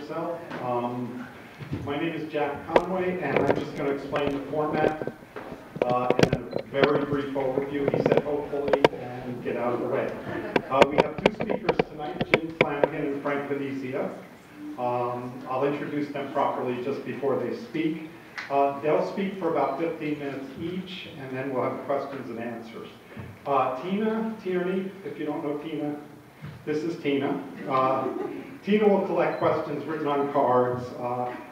yourself. My name is Jack Conway, and I'm just going to explain the format and a very brief overview, he said, hopefully, and get out of the way. We have two speakers tonight, Jim Flanagan and Frank Venezia. I'll introduce them properly just before they speak. They'll speak for about 15 minutes each, and then we'll have questions and answers. Tina Tierney, if you don't know Tina, this is Tina. Tina will collect questions written on cards.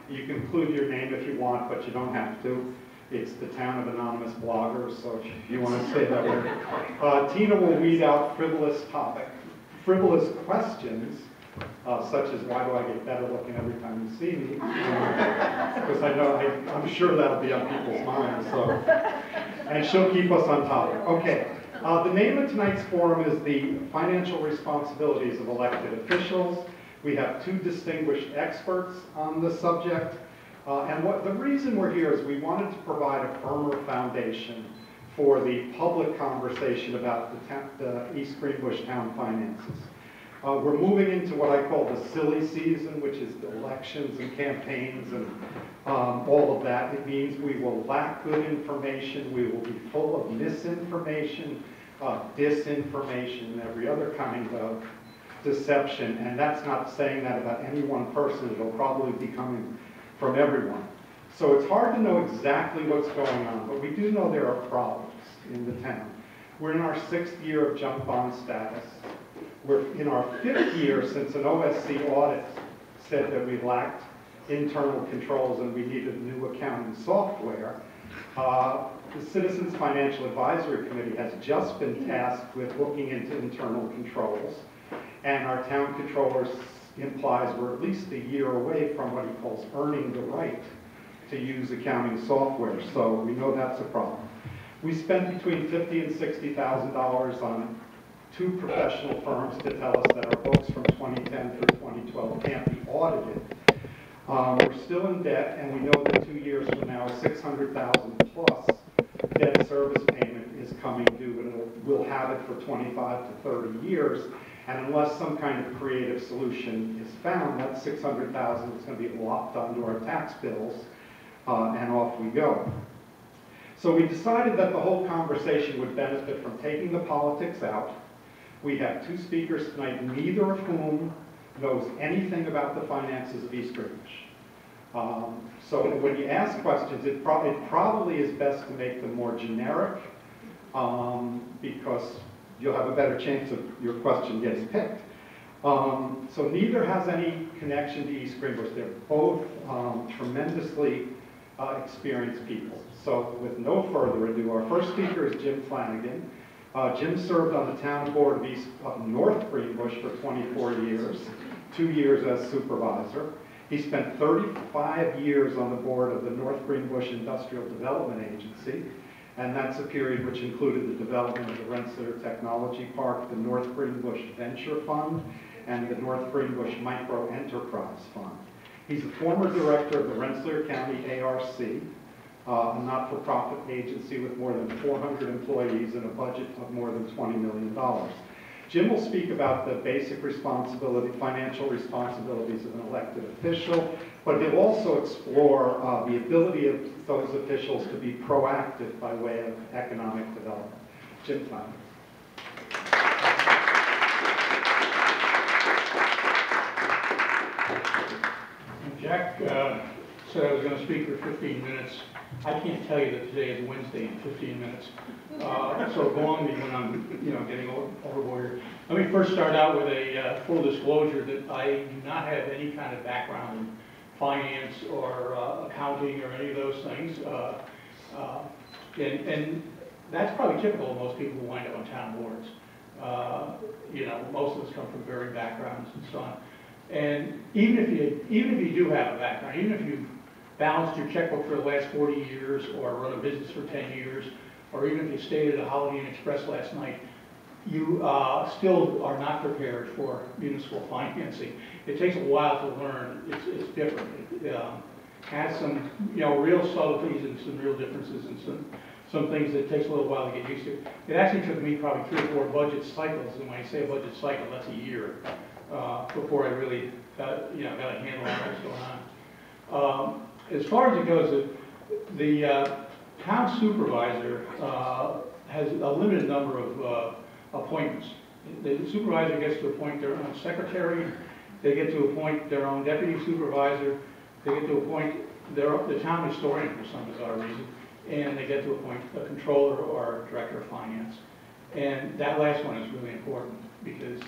You can include your name if you want, but you don't have to. It's the town of anonymous bloggers, so if you want to say that word. Tina will weed out frivolous questions, such as why do I get better looking every time you see me? Because I'm sure that'll be on people's minds. So, and she'll keep us on topic. Okay. The name of tonight's forum is the Financial Responsibilities of Elected Officials. We have two distinguished experts on the subject. And the reason we're here is we wanted to provide a firmer foundation for the public conversation about the East Greenbush town finances. We're moving into what I call the silly season, which is the elections and campaigns and all of that. It means we will lack good information, we will be full of misinformation, disinformation, and every other kind of deception. And that's not saying that about any one person, it'll probably be coming from everyone. So it's hard to know exactly what's going on, but we do know there are problems in the town. We're in our 6th year of junk bond status. We're in our 5th year since an OSC audit said that we lacked internal controls and we needed new accounting software. The Citizens Financial Advisory Committee has just been tasked with looking into internal controls, and our town controller implies we're at least a year away from what he calls earning the right to use accounting software, so we know that's a problem. We spent between $50,000 and $60,000 on 2 professional firms to tell us that our books from 2010 through 2012 can't be audited. We're still in debt, and we know that 2 years from now, $600,000 plus debt service payment is coming due, and we'll have it for 25 to 30 years. And unless some kind of creative solution is found, that $600,000 is going to be locked onto our tax bills, and off we go. So we decided that the whole conversation would benefit from taking the politics out. We have 2 speakers tonight, neither of whom knows anything about the finances of East Greenbush. So when you ask questions, it probably is best to make them more generic, because you'll have a better chance of your question getting picked. So neither has any connection to East Greenbush. They're both tremendously experienced people. So with no further ado, our first speaker is Jim Flanagan. Jim served on the town board of North Greenbush for 24 years, 2 years as supervisor. He spent 35 years on the board of the North Greenbush Industrial Development Agency, and that's a period which included the development of the Rensselaer Technology Park, the North Greenbush Venture Fund, and the North Greenbush Micro Enterprise Fund. He's a former director of the Rensselaer County ARC, a not-for-profit agency with more than 400 employees and a budget of more than $20 million. Jim will speak about the basic financial responsibilities of an elected official, but he'll also explore the ability of those officials to be proactive by way of economic development. Jim Flanagan. Jack said I was going to speak for 15 minutes. I can't tell you that today is Wednesday in 15 minutes. So go on me when I'm getting overboard here. Let me first start out with a full disclosure that I do not have any kind of background in finance or accounting or any of those things. And that's probably typical of most people who wind up on town boards. Most of us come from varied backgrounds and so on. And even if you do have a background, even if you've balanced your checkbook for the last 40 years or run a business for 10 years, or even if you stayed at a Holiday Inn Express last night, you still are not prepared for municipal financing. It takes a while to learn. It's different. It has some real subtleties and some real differences and some things that takes a little while to get used to. It actually took me probably 3 or 4 budget cycles, and when I say a budget cycle, that's a year, before I really got a handle on what's going on. As far as it goes, the town supervisor has a limited number of appointments. The supervisor gets to appoint their own secretary, they get to appoint their own deputy supervisor, they get to appoint the town historian for some bizarre reason, and they get to appoint a controller or a director of finance. And that last one is really important because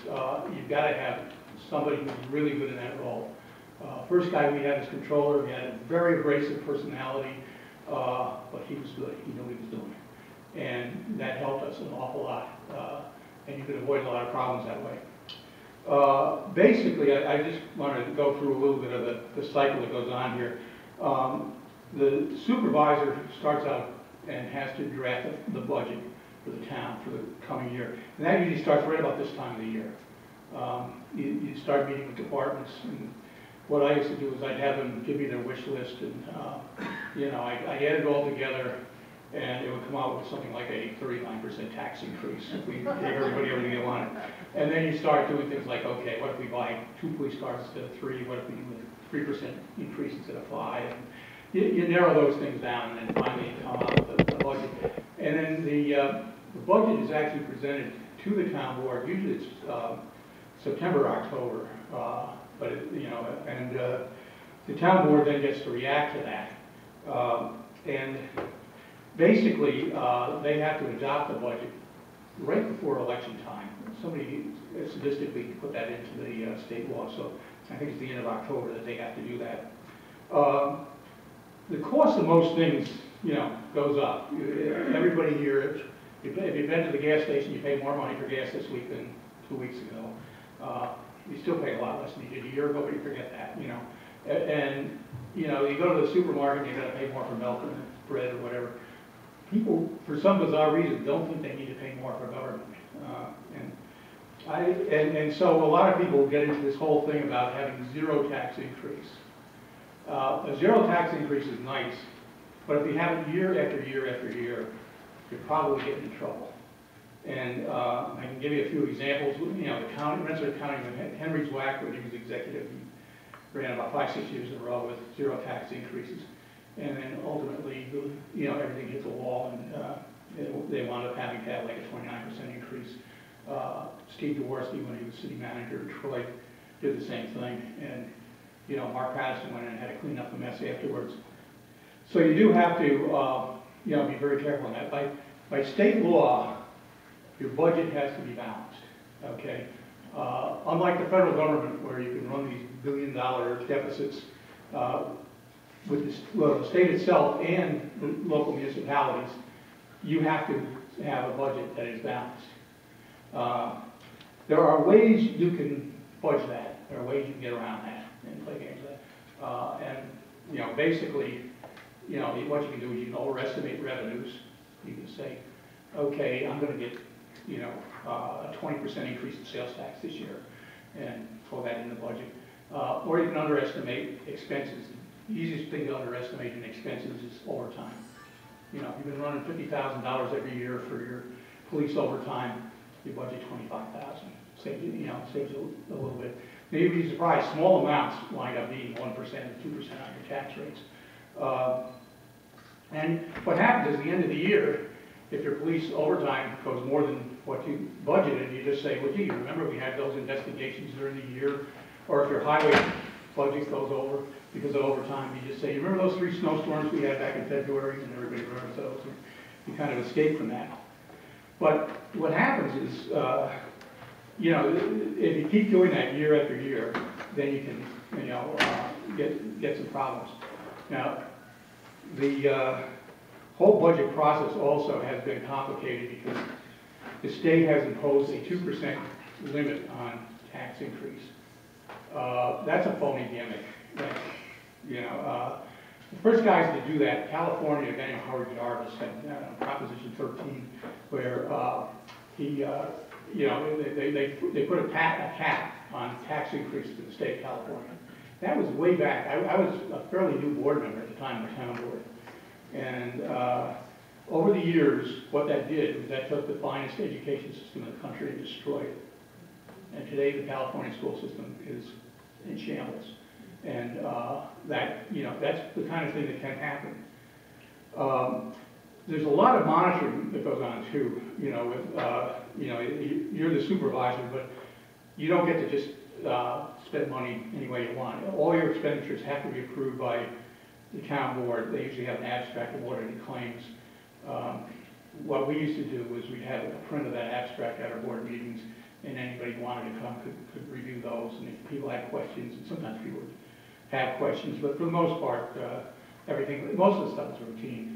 you've got to have somebody who's really good in that role. First guy we had as controller, he had a very abrasive personality, but he was good. He knew what he was doing. And that helped us an awful lot. And you could avoid a lot of problems that way. Basically, I just want to go through a little bit of the cycle that goes on here. The supervisor starts out and has to draft the budget for the town for the coming year. And that usually starts right about this time of the year. You start meeting with departments, and what I used to do is I'd have them give me their wish list, and I add it all together, and it would come out with something like a 39% tax increase if we gave everybody everything they wanted. And then you start doing things like, okay, what if we buy 2 police cars instead of 3? What if we do a 3% increase instead of 5? And you narrow those things down, and then finally you come out with the budget. And then the budget is actually presented to the town board. Usually it's September, October, but the town board then gets to react to that. And basically, they have to adopt the budget right before election time. Somebody sadistically put that into the state law, so I think it's the end of October that they have to do that. The cost of most things, goes up. Everybody here, if you've been to the gas station, you pay more money for gas this week than 2 weeks ago. You still pay a lot less than you did a year ago, but you forget that, And, you go to the supermarket, you've got to pay more for milk and bread or whatever. People, for some bizarre reason, don't think they need to pay more for government. And so a lot of people get into this whole thing about having zero tax increase. A zero tax increase is nice, but if you have it year after year after year, you're probably getting in trouble. And I can give you a few examples. The county, Rensselaer County, when Henry Zwack, when he was executive, he ran about 5-6 years in a row with zero tax increases. And then ultimately, everything hit the wall, and they wound up having to have like a 29% increase. Steve Jaworski, when he was city manager in Troy, did the same thing. And, Mark Patterson went in and had to clean up the mess afterwards. So you do have to, be very careful on that. By state law, your budget has to be balanced, okay? Unlike the federal government, where you can run these billion-dollar deficits, with the state itself and the local municipalities, you have to have a budget that is balanced. There are ways you can fudge that. There are ways you can get around that and play games with that. Basically, what you can do is you can overestimate revenues. You can say, okay, I'm going to get, a 20% increase in sales tax this year, and throw that in the budget. Or you can underestimate expenses. The easiest thing to underestimate in expenses is overtime. If you've been running $50,000 every year for your police overtime, you budget $25,000. Saves you a little bit. Now, you'd be surprised, small amounts wind up being 1% and 2% on your tax rates. And what happens is, at the end of the year, if your police overtime goes more than what you budgeted, you just say, well, gee, remember we had those investigations during the year? Or if your highway budget goes over because of overtime, you just say, you remember those 3 snowstorms we had back in February? And everybody remembers those. And you kind of escape from that. But what happens is, if you keep doing that year after year, then you can, get some problems. Now, the whole budget process also has been complicated because the state has imposed a 2% limit on tax increase. That's a phony gimmick. The first guys to do that, California, a guy named Howard Jarvis, had Proposition 13, where they put a cap on tax increases in the state of California. That was way back. I was a fairly new board member at the time of the town board. And over the years, what that did was that took the finest education system in the country and destroyed it. And today the California school system is in shambles. And that's the kind of thing that can happen. There's a lot of monitoring that goes on too, you're the supervisor, but you don't get to just spend money any way you want. All your expenditures have to be approved by the town board. They usually have an abstract of what it claims. What we used to do was we'd have a print of that abstract at our board meetings, and anybody who wanted to come could review those, and if people had questions, and sometimes people would have questions, but for the most part, most of the stuff is routine.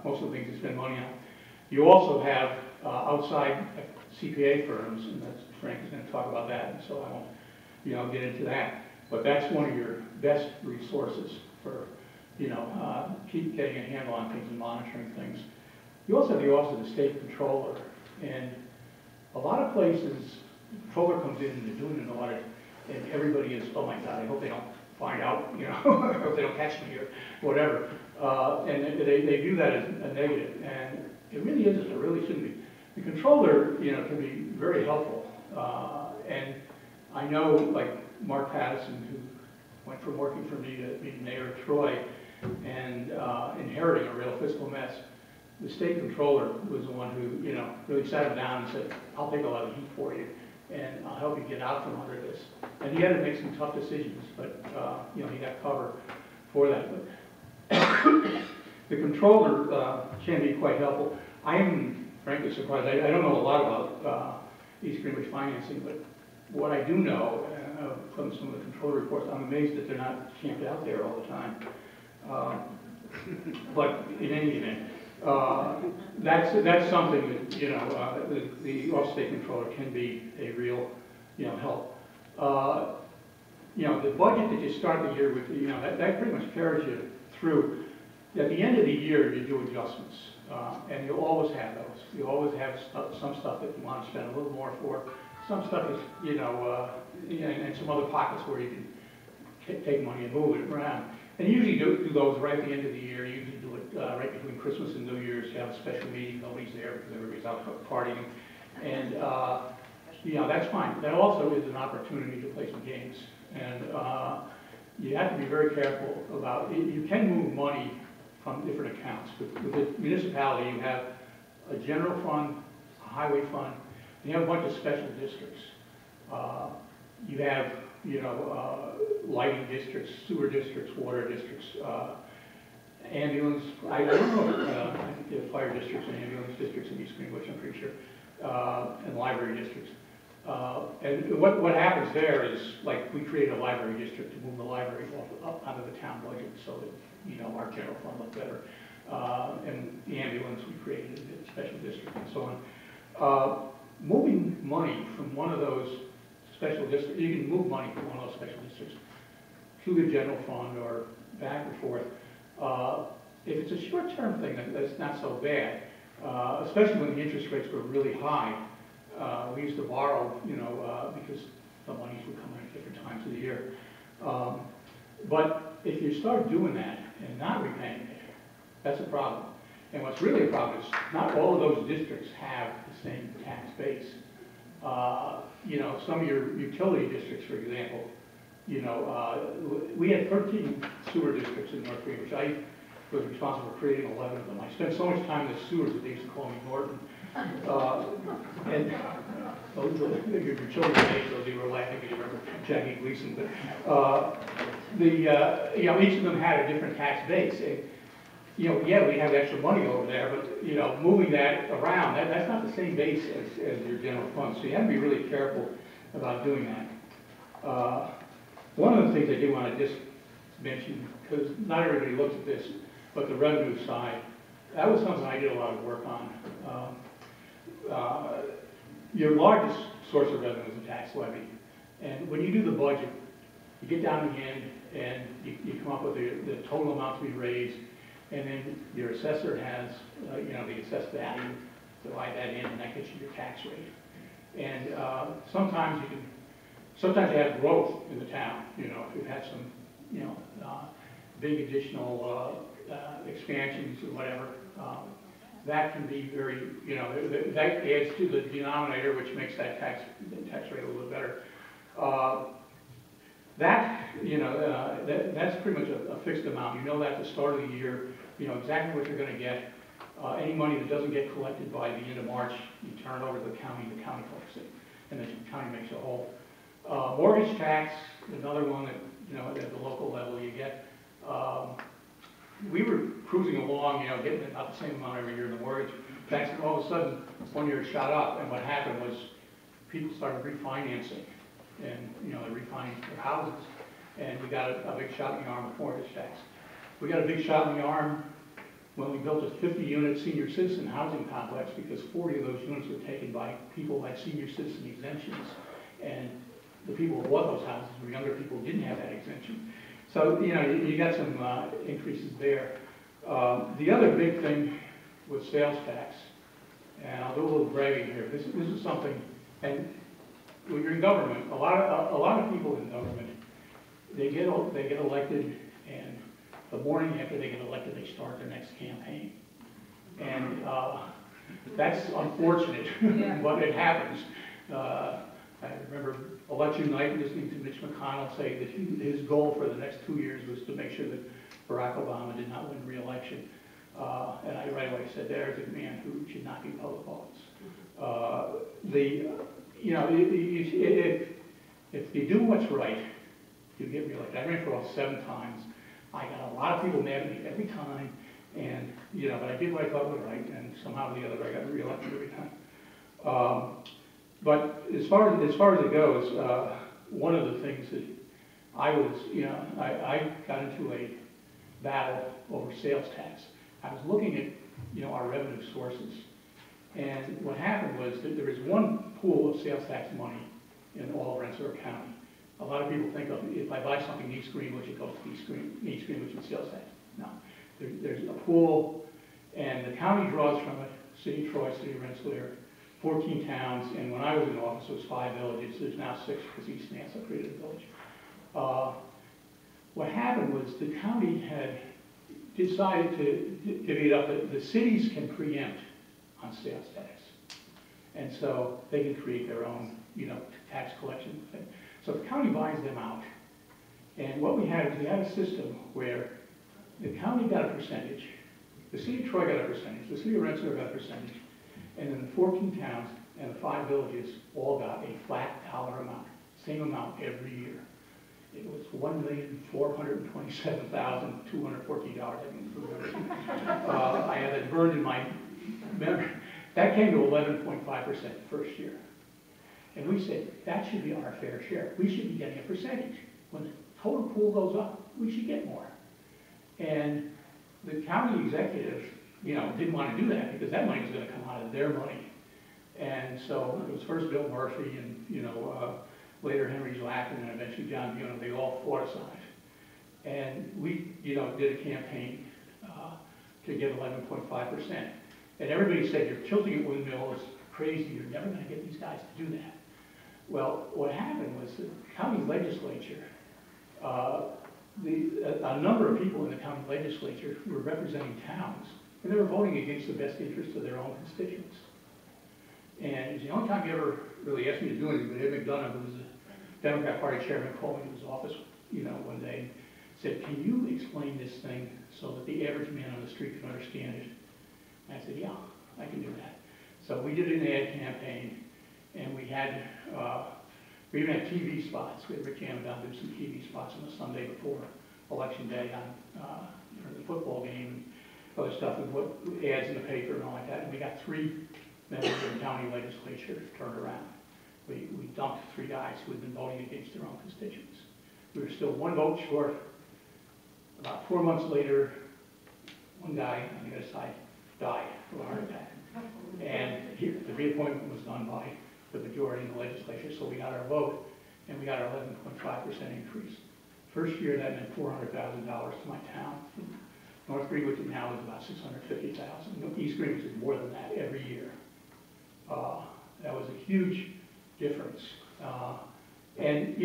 Most of the things you spend money on. You also have outside CPA firms, and Frank is going to talk about that, and so I won't, get into that. But that's one of your best resources for, keep getting a handle on things and monitoring things. You also have the Office of the State Controller, and a lot of places, the controller comes in and they're doing an audit, and everybody is, oh my God, I hope they don't find out, I hope they don't catch me or whatever. And they view that as a negative, and it really isn't, it really shouldn't be. The controller, can be very helpful. And I know, like Mark Pattison, who went from working for me to being mayor of Troy and inheriting a real fiscal mess. The state controller was the one who, really sat him down and said, I'll take a lot of heat for you, and I'll help you get out from under this. And he had to make some tough decisions, but, he got cover for that. But the controller can be quite helpful. I am frankly surprised. I don't know a lot about East Greenbush financing, but what I do know from some of the controller reports, I'm amazed that they're not camped out there all the time. But in any event, that's something that the off-state controller can be a real help. The budget that you start the year with, that pretty much carries you through. At the end of the year, you do adjustments, and you'll always have those. You always have some stuff that you want to spend a little more for. Some stuff is, and some other pockets where you can take money and move it around. And you usually do those right at the end of the year. You usually do it right between Christmas and New Year's. You have a special meeting, nobody's there because everybody's out partying. And, that's fine. That also is an opportunity to play some games. And you have to be very careful about it. You can move money from different accounts. With the municipality, you have a general fund, a highway fund, and you have a bunch of special districts. You have lighting districts, sewer districts, water districts, ambulance. I don't know. I think you have fire districts and ambulance districts in East Greenbush, I'm pretty sure, and library districts. And what happens there is, like, we created a library district to move the library up out of the town budget so that our general fund looked better. And the ambulance, we created a special district and so on. Moving money from one of those special districts, you can move money from one of those special districts to the general fund or back and forth. If it's a short-term thing, that's not so bad, especially when the interest rates were really high. We used to borrow, because the monies would come in at different times of the year. But if you start doing that and not repaying it, that's a problem. And what's really a problem is not all of those districts have the same tax base. Some of your utility districts, for example, we had 13 sewer districts in North Greenbush. I was responsible for creating 11 of them. I spent so much time in the sewers that they used to call me Norton. And your children age, so they were laughing when you remember Jackie Gleason. But each of them had a different tax base. And, yeah, we have extra money over there, but moving that around, that's not the same base as your general fund. So you have to be really careful about doing that. One of the things I do want to just mention, because not everybody looks at this, but the revenue side, that was something I did a lot of work on. Your largest source of revenue is the tax levy. And when you do the budget, you get down to the end and you come up with the total amount to be raised, and then your assessor has, the assessed value, divide that in, and that gets you your tax rate. And sometimes you have growth in the town, if you've had some, big additional expansions or whatever. that can be very, that adds to the denominator, which makes that tax rate a little bit better. That's pretty much a fixed amount. You know that at the start of the year, you know exactly what you're going to get. Any money that doesn't get collected by the end of March, you turn it over to the county collects it, and then the county makes a whole. Mortgage tax, another one that, at the local level you get. We were cruising along, getting about the same amount every year in the mortgage tax, and all of a sudden, one year it shot up, and what happened was people started refinancing, and, they refinanced their houses, and we got a big shot in the arm with mortgage tax. We got a big shot in the arm when we built a 50-unit senior citizen housing complex, because 40 of those units were taken by people who had senior citizen exemptions, and the people who bought those houses were younger people who didn't have that exemption. So, you got some increases there. The other big thing was sales tax, and I'll do a little bragging here. This is something, and when you're in government, a lot of people in government, they get elected, and the morning after they get elected, they start their next campaign, and that's unfortunate, but it happens. I remember election night listening to Mitch McConnell say that his goal for the next 2 years was to make sure that Barack Obama did not win re-election. And I right away said, there's a man who should not be public office. If you do what's right, you get re-elected. I ran for office 7 times. I got a lot of people mad at me every time, and but I did what I thought was right, and somehow or the other I got re-elected every time. But as far as it goes, one of the things that I was, I got into a battle over sales tax. I was looking at, our revenue sources, and what happened was that there is one pool of sales tax money in all of Rensselaer County. A lot of people think of, if I buy something in East Greenbush, it goes to East Greenbush with sales tax. No, there's a pool, and the county draws from it. City of Troy, City of Rensselaer, 14 towns, and when I was in office, it was 5 villages. There's now 6 because East Nassau created a village. What happened was the county had decided to divvy it up. The cities can preempt on sales tax, and so they can create their own, tax collection thing. So the county buys them out, and what we had is we had a system where the county got a percentage, the city of Troy got a percentage, the city of Rensselaer got a percentage, and then the 14 towns and the 5 villages all got a flat dollar amount, same amount every year. It was $1,427,214, I think. I had it burned in my memory. That came to 11.5% the first year. And we said, that should be our fair share. We should be getting a percentage. When the total pool goes up, we should get more. And the county executive, didn't want to do that because that money was going to come out of their money. And so it was first Bill Murphy and, later Henry Lacken and eventually John Buno. They all fought us on it. And we, did a campaign to get 11.5%. And everybody said, you're tilting at windmill, it's crazy, you're never going to get these guys to do that. Well, what happened was the county legislature, a number of people in the county legislature were representing towns, and they were voting against the best interests of their own constituents. And it's the only time he ever really asked me to do anything, but Ed McDonough, who was the Democrat Party chairman, called me to his office, one day, said, can you explain this thing so that the average man on the street can understand it? And I said, yeah, I can do that. So we did an ad campaign, and we even had TV spots. We had Rick Amidon do some TV spots on the Sunday before Election Day for the football game and other stuff, and what ads in the paper and all like that. And we got 3 members of the county legislature turned around. We dumped 3 guys who had been voting against their own constituents. We were still 1 vote short. About 4 months later, one guy on the other side died of a heart attack. And the reappointment was done by the majority in the legislature, so we got our vote, and we got our 11.5% increase. First year, that meant $400,000 to my town. North Greenbush now is about $650,000. East Greenbush is more than that every year. That was a huge difference. And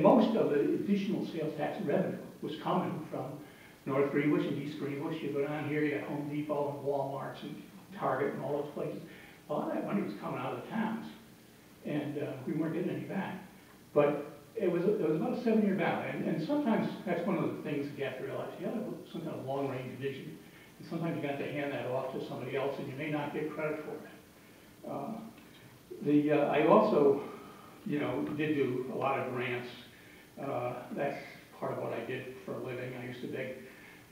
most of the additional sales tax revenue was coming from North Greenbush and East Greenbush. You go down here, you got Home Depot and Walmarts and Target and all those places. A lot of that money was coming out of the towns, and we weren't getting any back. But it was about a 7-year battle, and sometimes that's one of the things that you have to realize. You have some kind of long-range vision, and sometimes you got to hand that off to somebody else, and you may not get credit for it. I also, did do a lot of grants. That's part of what I did for a living. I used to beg,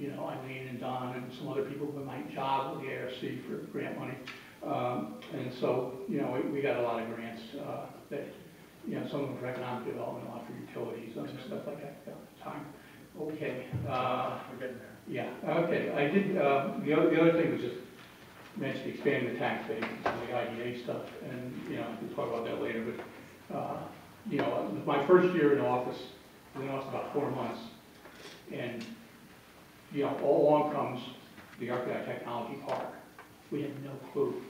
Eileen and Don and some other people with my job with the ARC for grant money. And so, we got a lot of grants that, some of them for economic development, a lot for utilities, and stuff like that at the time. Okay. We're getting there. Yeah, okay. I did, the other thing was just mentioned expanding the tax base, the IDA stuff, and, we'll talk about that later, but, my first year in office, I was in office about 4 months, and, all along comes the Archaeological Technology Park. We had no clue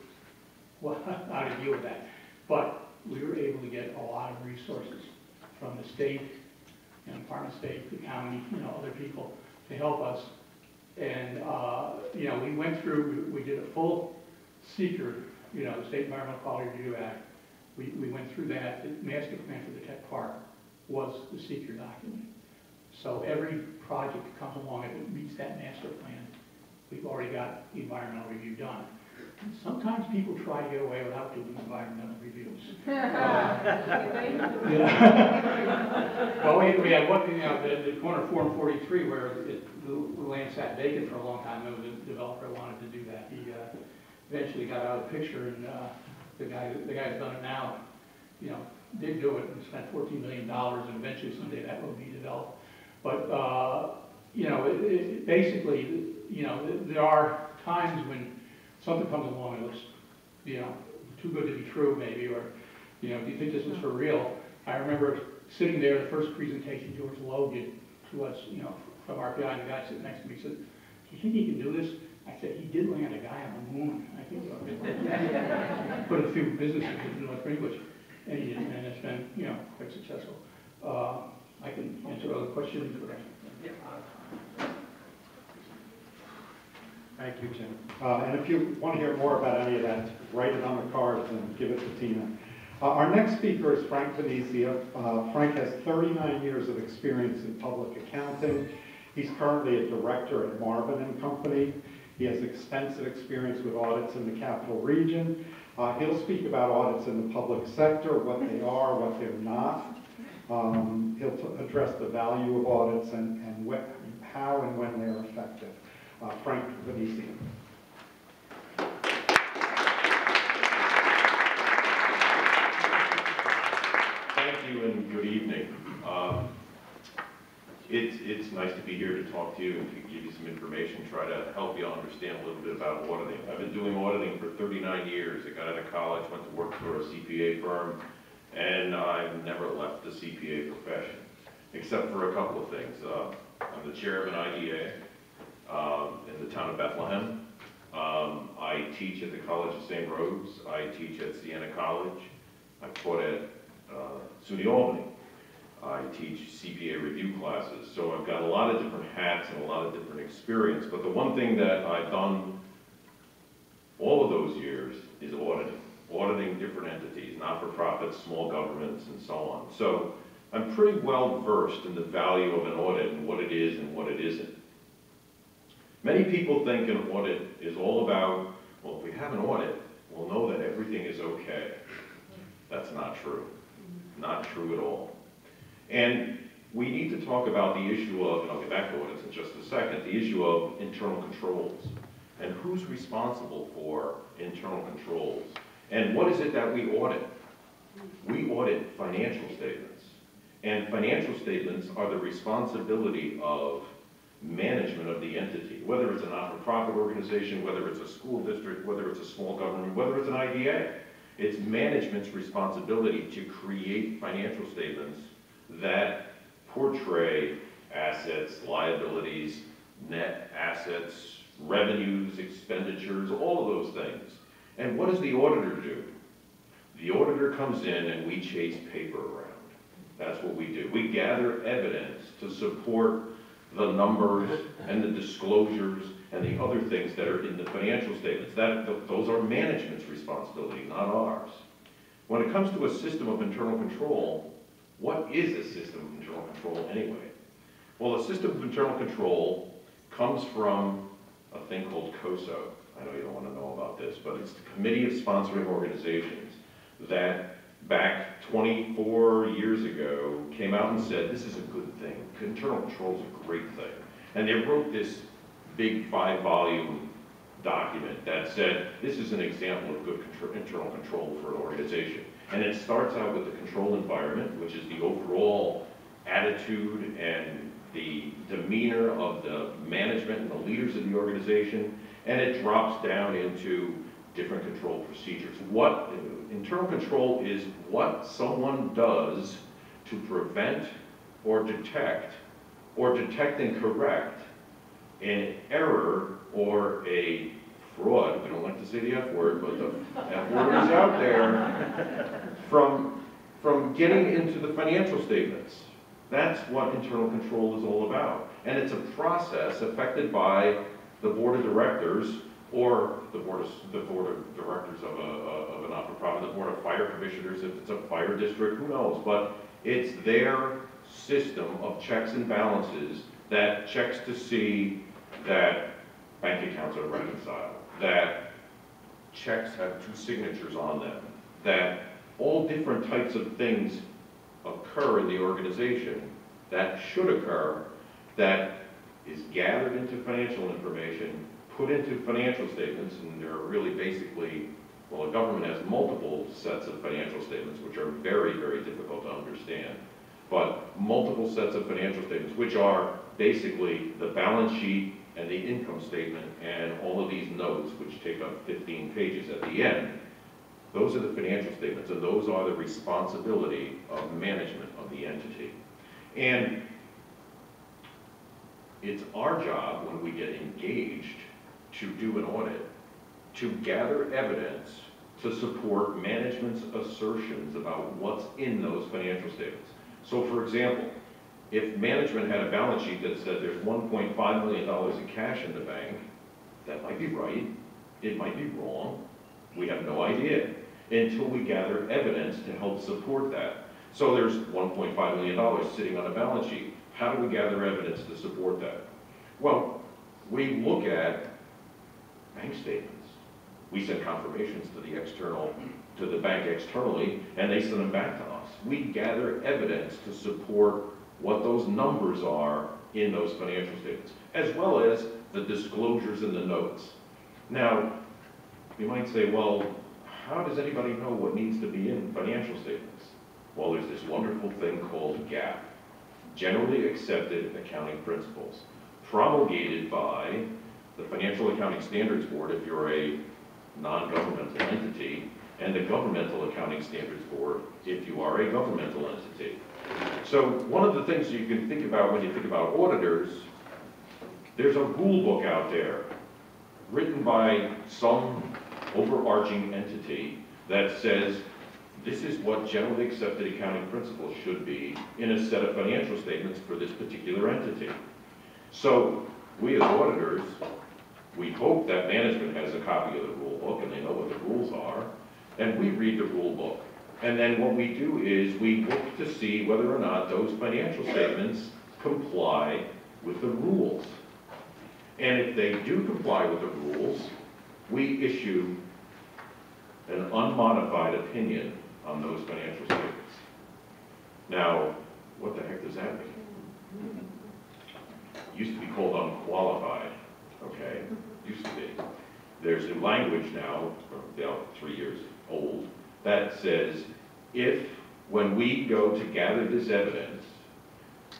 how to deal with that, but we were able to get a lot of resources from the state, Department of State, the county, other people to help us. And, we went through, we did a full seeker, the State Environmental Quality Review Act. We went through that. The master plan for the tech park was the seeker document. So every project that comes along, if it meets that master plan, we've already got the environmental review done. Sometimes people try to get away without doing environmental reviews. Well, we had one, the corner 4 and 43 where the land sat vacant for a long time. There was a developer wanted to do that. He eventually got out of the picture, and the guy who's done it now, did do it and spent $14 million, and eventually someday that will be developed. But basically, there are times when something comes along and looks, too good to be true, maybe, or, do you think this was for real? I remember sitting there, the first presentation George Lowe did to us, from RPI, and the guy sitting next to me said, "Do you think he can do this?" I said, "He did land a guy on the moon. I think put a few businesses in North Greenbush, and he did, and it's been, quite successful." I can answer other questions. Thank you, Jim. And if you want to hear more about any of that, write it on the cards and give it to Tina. Our next speaker is Frank Venezia. Frank has 39 years of experience in public accounting. He's currently a director at Marvin & Company. He has extensive experience with audits in the Capital Region. He'll speak about audits in the public sector, what they are, what they're not. He'll address the value of audits and how and when they're effective. Frank Venezia. Thank you and good evening. It's nice to be here to talk to you and to give you some information, try to help you understand a little bit about auditing. I've been doing auditing for 39 years. I got out of college, went to work for a CPA firm, and I've never left the CPA profession, except for a couple of things. I'm the chair of an IDA in the town of Bethlehem. I teach at the College of St. Rose. I teach at Siena College. I taught at SUNY Albany. I teach CPA review classes. So I've got a lot of different hats and a lot of different experience. But the one thing that I've done all of those years is auditing different entities, not-for-profits, small governments, and so on. So I'm pretty well versed in the value of an audit and what it is and what it isn't. Many people think an audit is all about, well, if we have an audit, we'll know that everything is okay. That's not true. Not true at all. And we need to talk about the issue of, and I'll get back to audits in just a second, the issue of internal controls and who's responsible for internal controls. And what is it that we audit? We audit financial statements. And financial statements are the responsibility of management of the entity, whether it's a not-for-profit organization, whether it's a school district, whether it's a small government, whether it's an IDA. It's management's responsibility to create financial statements that portray assets, liabilities, net assets, revenues, expenditures, all of those things. And what does the auditor do? The auditor comes in and we chase paper around. That's what we do. We gather evidence to support the numbers and the disclosures and the other things that are in the financial statements. Those are management's responsibility, not ours. When it comes to a system of internal control, what is a system of internal control anyway? Well, a system of internal control comes from a thing called COSO. I know you don't want to know about this, but it's the Committee of Sponsoring Organizations that back 24 years ago came out and said, this is a good thing. Internal control is a great thing. And they wrote this big 5-volume document that said, this is an example of good internal control for an organization. And it starts out with the control environment, which is the overall attitude and the demeanor of the management and the leaders of the organization, and it drops down into different control procedures. What internal control is what someone does to prevent or detect and correct an error or a fraud, we don't like to say the F word, but the F word is out there, from getting into the financial statements. That's what internal control is all about. And it's a process affected by the board of directors or the board of directors of a not-for-profit, the board of fire commissioners if it's a fire district, who knows? But it's their system of checks and balances that checks to see that bank accounts are reconciled, that checks have 2 signatures on them, that all different types of things occur in the organization that should occur, that is gathered into financial information, put into financial statements, and they're really basically, well, the government has multiple sets of financial statements, which are very, very difficult to understand, but multiple sets of financial statements, which are basically the balance sheet and the income statement and all of these notes, which take up 15 pages at the end. Those are the financial statements, and those are the responsibility of management of the entity. And it's our job, when we get engaged to do an audit, to gather evidence to support management's assertions about what's in those financial statements. So for example, if management had a balance sheet that said there's $1.5 million in cash in the bank, that might be right, it might be wrong, we have no idea until we gather evidence to help support that. So there's $1.5 million sitting on a balance sheet. How do we gather evidence to support that? Well, we look at bank statements. We send confirmations to the bank externally, and they send them back to us. We gather evidence to support what those numbers are in those financial statements, as well as the disclosures in the notes. Now, you might say, well, how does anybody know what needs to be in financial statements? Well, there's this wonderful thing called GAAP, Generally Accepted Accounting Principles, promulgated by the Financial Accounting Standards Board if you're a non-governmental entity, and the Governmental Accounting Standards Board if you are a governmental entity. So one of the things you can think about when you think about auditors, there's a rule book out there written by some overarching entity that says this is what generally accepted accounting principles should be in a set of financial statements for this particular entity. So we as auditors, we hope that management has a copy of the rule book and they know what the rules are, and we read the rule book. And then what we do is we look to see whether or not those financial statements comply with the rules. And if they do comply with the rules, we issue an unmodified opinion on those financial statements. Now, what the heck does that mean? Used to be called unqualified, okay? Used to be. There's new language now, about 3 years old, that says if, when we go to gather this evidence,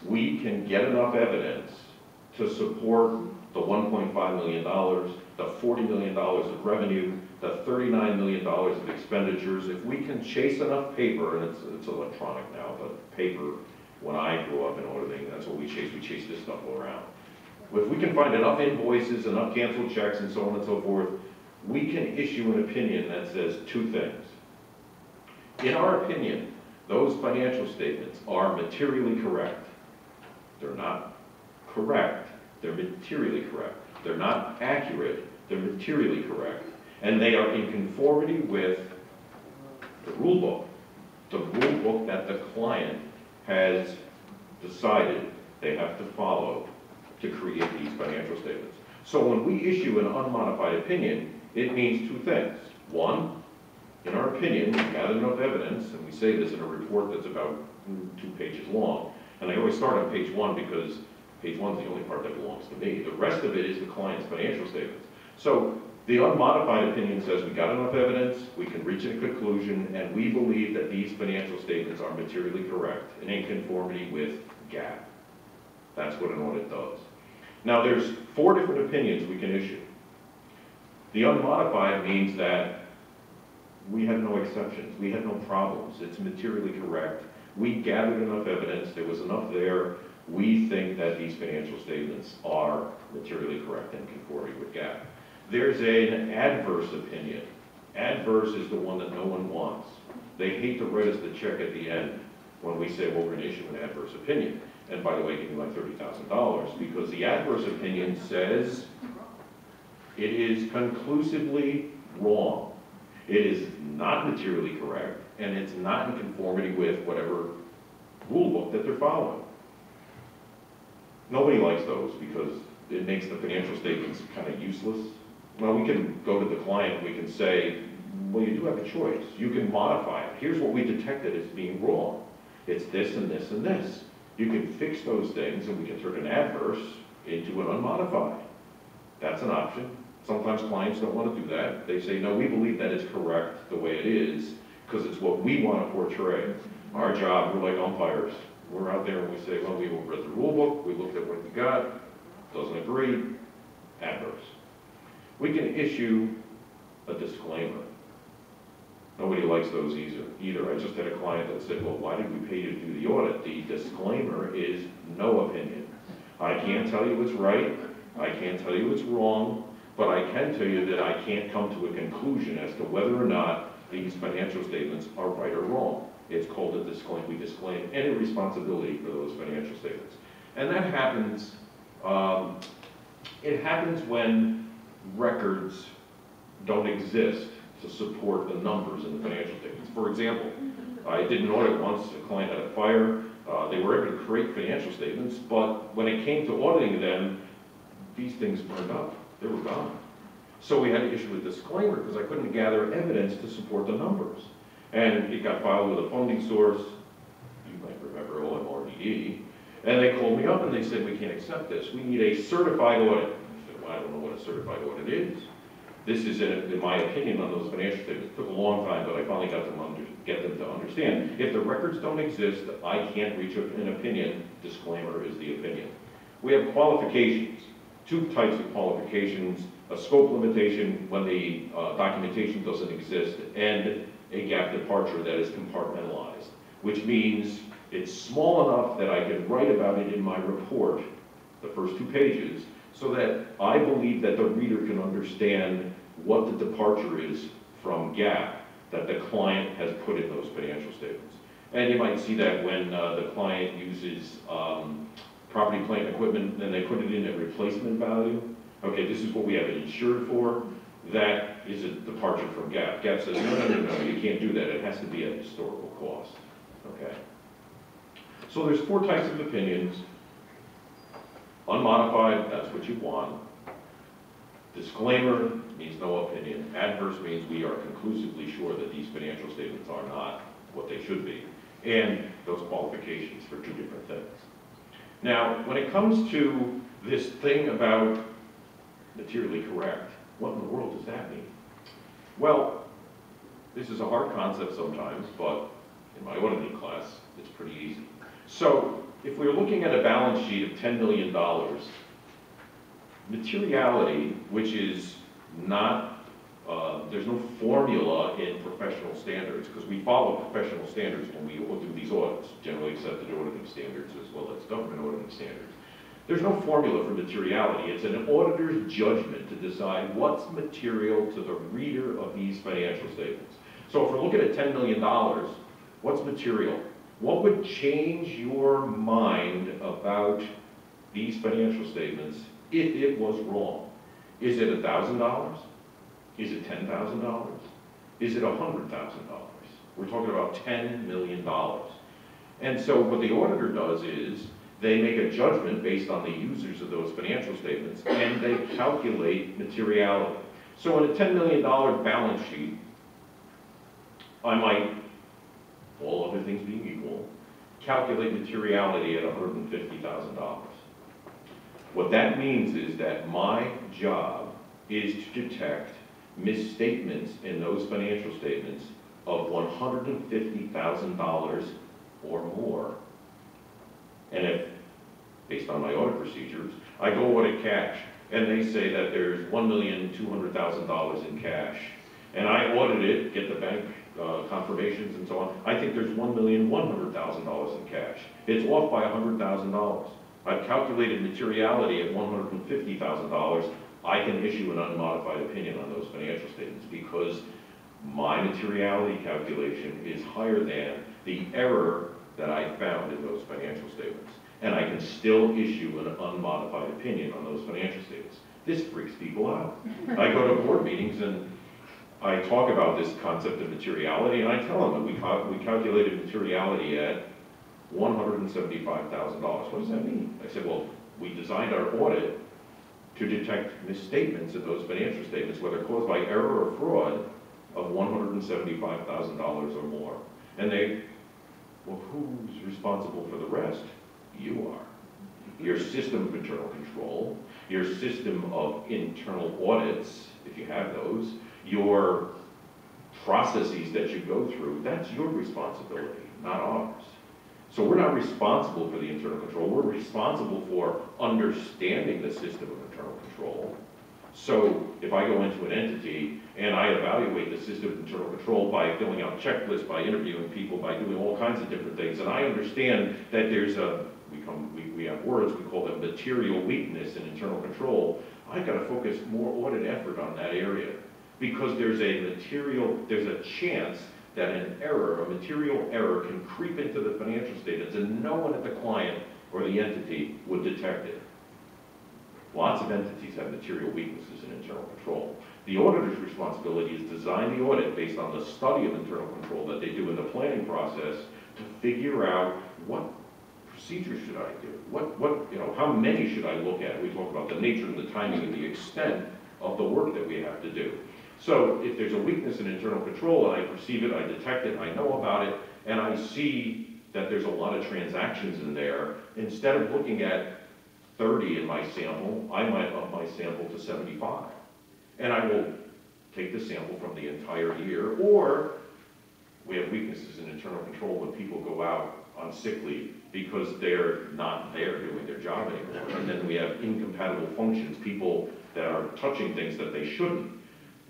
we can get enough evidence to support the $1.5 million, the $40 million of revenue, the $39 million of expenditures, if we can chase enough paper, and it's electronic now, but paper, when I grew up in auditing, that's what we chase this stuff all around. If we can find enough invoices, enough canceled checks, and so on and so forth, we can issue an opinion that says 2 things. In our opinion, those financial statements are materially correct. They're not correct, they're materially correct. They're not accurate, they're materially correct. And they are in conformity with the rule book. The rule book that the client has decided they have to follow to create these financial statements. So when we issue an unmodified opinion, it means two things. One, in our opinion, we gather enough evidence, and we say this in a report that's about 2 pages long. And I always start on page 1 because page 1 is the only part that belongs to me. The rest of it is the client's financial statements. So the unmodified opinion says we got enough evidence, we can reach a conclusion, and we believe that these financial statements are materially correct and in conformity with GAAP. That's what an audit does. Now there's 4 different opinions we can issue. The unmodified means that we have no exceptions, we have no problems, it's materially correct. We gathered enough evidence, there was enough there, we think that these financial statements are materially correct and conforming with GAAP. There's an adverse opinion. Adverse is the one that no one wants. They hate to write us the check at the end when we say, well, we're going to issue an adverse opinion. And by the way, give me like $30,000, because the adverse opinion says it is conclusively wrong. It is not materially correct, and it's not in conformity with whatever rule book that they're following. Nobody likes those because it makes the financial statements kind of useless. Well, we can go to the client, we can say, well, you do have a choice. You can modify it. Here's what we detected as being wrong. It's this and this and this. You can fix those things and we can turn an adverse into an unmodified. That's an option. Sometimes clients don't want to do that. They say, no, we believe that it's correct the way it is because it's what we want to portray. Our job, we're like umpires. We're out there and we say, well, we read the rule book, we looked at what you got, doesn't agree, adverse. We can issue a disclaimer. Nobody likes those either. I just had a client that said, well, why did we pay you to do the audit? The disclaimer is no opinion. I can't tell you it's right, I can't tell you it's wrong, but I can tell you that I can't come to a conclusion as to whether or not these financial statements are right or wrong. It's called a disclaimer. We disclaim any responsibility for those financial statements. And that happens, it happens when records don't exist to support the numbers in the financial statements. For example, I did an audit once, a client had a fire, they were able to create financial statements, but when it came to auditing them, these things burned up, they were gone. So we had to issue a disclaimer because I couldn't gather evidence to support the numbers. And it got filed with a funding source, you might remember OMRDD, and they called me up and they said, we can't accept this, we need a certified audit. I said, well, I don't know what a certified audit is. This is, in my opinion, on those financial statements. It took a long time, but I finally got them get them to understand. If the records don't exist, I can't reach an opinion. Disclaimer is the opinion. We have qualifications, 2 types of qualifications, a scope limitation when the documentation doesn't exist, and a gap departure that is compartmentalized, which means it's small enough that I can write about it in my report, the first 2 pages, so that I believe that the reader can understand what the departure is from GAAP that the client has put in those financial statements. And you might see that when the client uses property, plant, and equipment, and they put it in a replacement value. Okay, this is what we have it insured for. That is a departure from GAAP. GAAP says, no, you can't do that. It has to be at historical cost. Okay. So there's 4 types of opinions. Unmodified, that's what you want. Disclaimer means no opinion. Adverse means we are conclusively sure that these financial statements are not what they should be. And those qualifications for 2 different things. Now, when it comes to this thing about materially correct, what in the world does that mean? Well, this is a hard concept sometimes, but in my auditing class, it's pretty easy. So, if we're looking at a balance sheet of $10 million, materiality, which is not, there's no formula in professional standards, because we follow professional standards when we do these audits, generally accepted auditing standards as well as government auditing standards. There's no formula for materiality. It's an auditor's judgment to decide what's material to the reader of these financial statements. So if we're looking at $10 million, what's material? What would change your mind about these financial statements if it was wrong? Is it $1,000? Is it $10,000? Is it $100,000? We're talking about $10 million. And so what the auditor does is they make a judgment based on the users of those financial statements, and they calculate materiality. So in a $10 million balance sheet, I might, all other things being equal, calculate materiality at $150,000. What that means is that my job is to detect misstatements in those financial statements of $150,000 or more. And if, based on my audit procedures, I go audit cash, and they say that there's $1,200,000 in cash, and I audit it, get the bank confirmations and so on, I think there's $1,100,000 in cash. It's off by $100,000. I've calculated materiality at $150,000. I can issue an unmodified opinion on those financial statements because my materiality calculation is higher than the error that I found in those financial statements. And I can still issue an unmodified opinion on those financial statements. This freaks people out. I go to board meetings and I talk about this concept of materiality, and I tell them that we calculated materiality at $175,000. What does that mean? I said, well, we designed our audit to detect misstatements in those financial statements, whether caused by error or fraud, of $175,000 or more. And they, well, who's responsible for the rest? You are. Your system of internal control, your system of internal audits, if you have those, your processes that you go through, that's your responsibility, not ours. So we're not responsible for the internal control. We're responsible for understanding the system of internal control. So if I go into an entity and I evaluate the system of internal control by filling out checklists, by interviewing people, by doing all kinds of different things, and I understand that there's we have words, we call them material weakness in internal control, I've got to focus more audit effort on that area because there's a chance that an error, a material error, can creep into the financial statements and no one at the client or the entity would detect it. Lots of entities have material weaknesses in internal control. The auditor's responsibility is to design the audit based on the study of internal control that they do in the planning process to figure out what procedures should I do? How many should I look at? We talk about the nature and the timing and the extent of the work that we have to do. So if there's a weakness in internal control and I perceive it, I detect it, I know about it, and I see that there's a lot of transactions in there, instead of looking at 30 in my sample, I might up my sample to 75. And I will take the sample from the entire year, or we have weaknesses in internal control when people go out on sick leave because they're not there doing their job anymore. And then we have incompatible functions, people that are touching things that they shouldn't.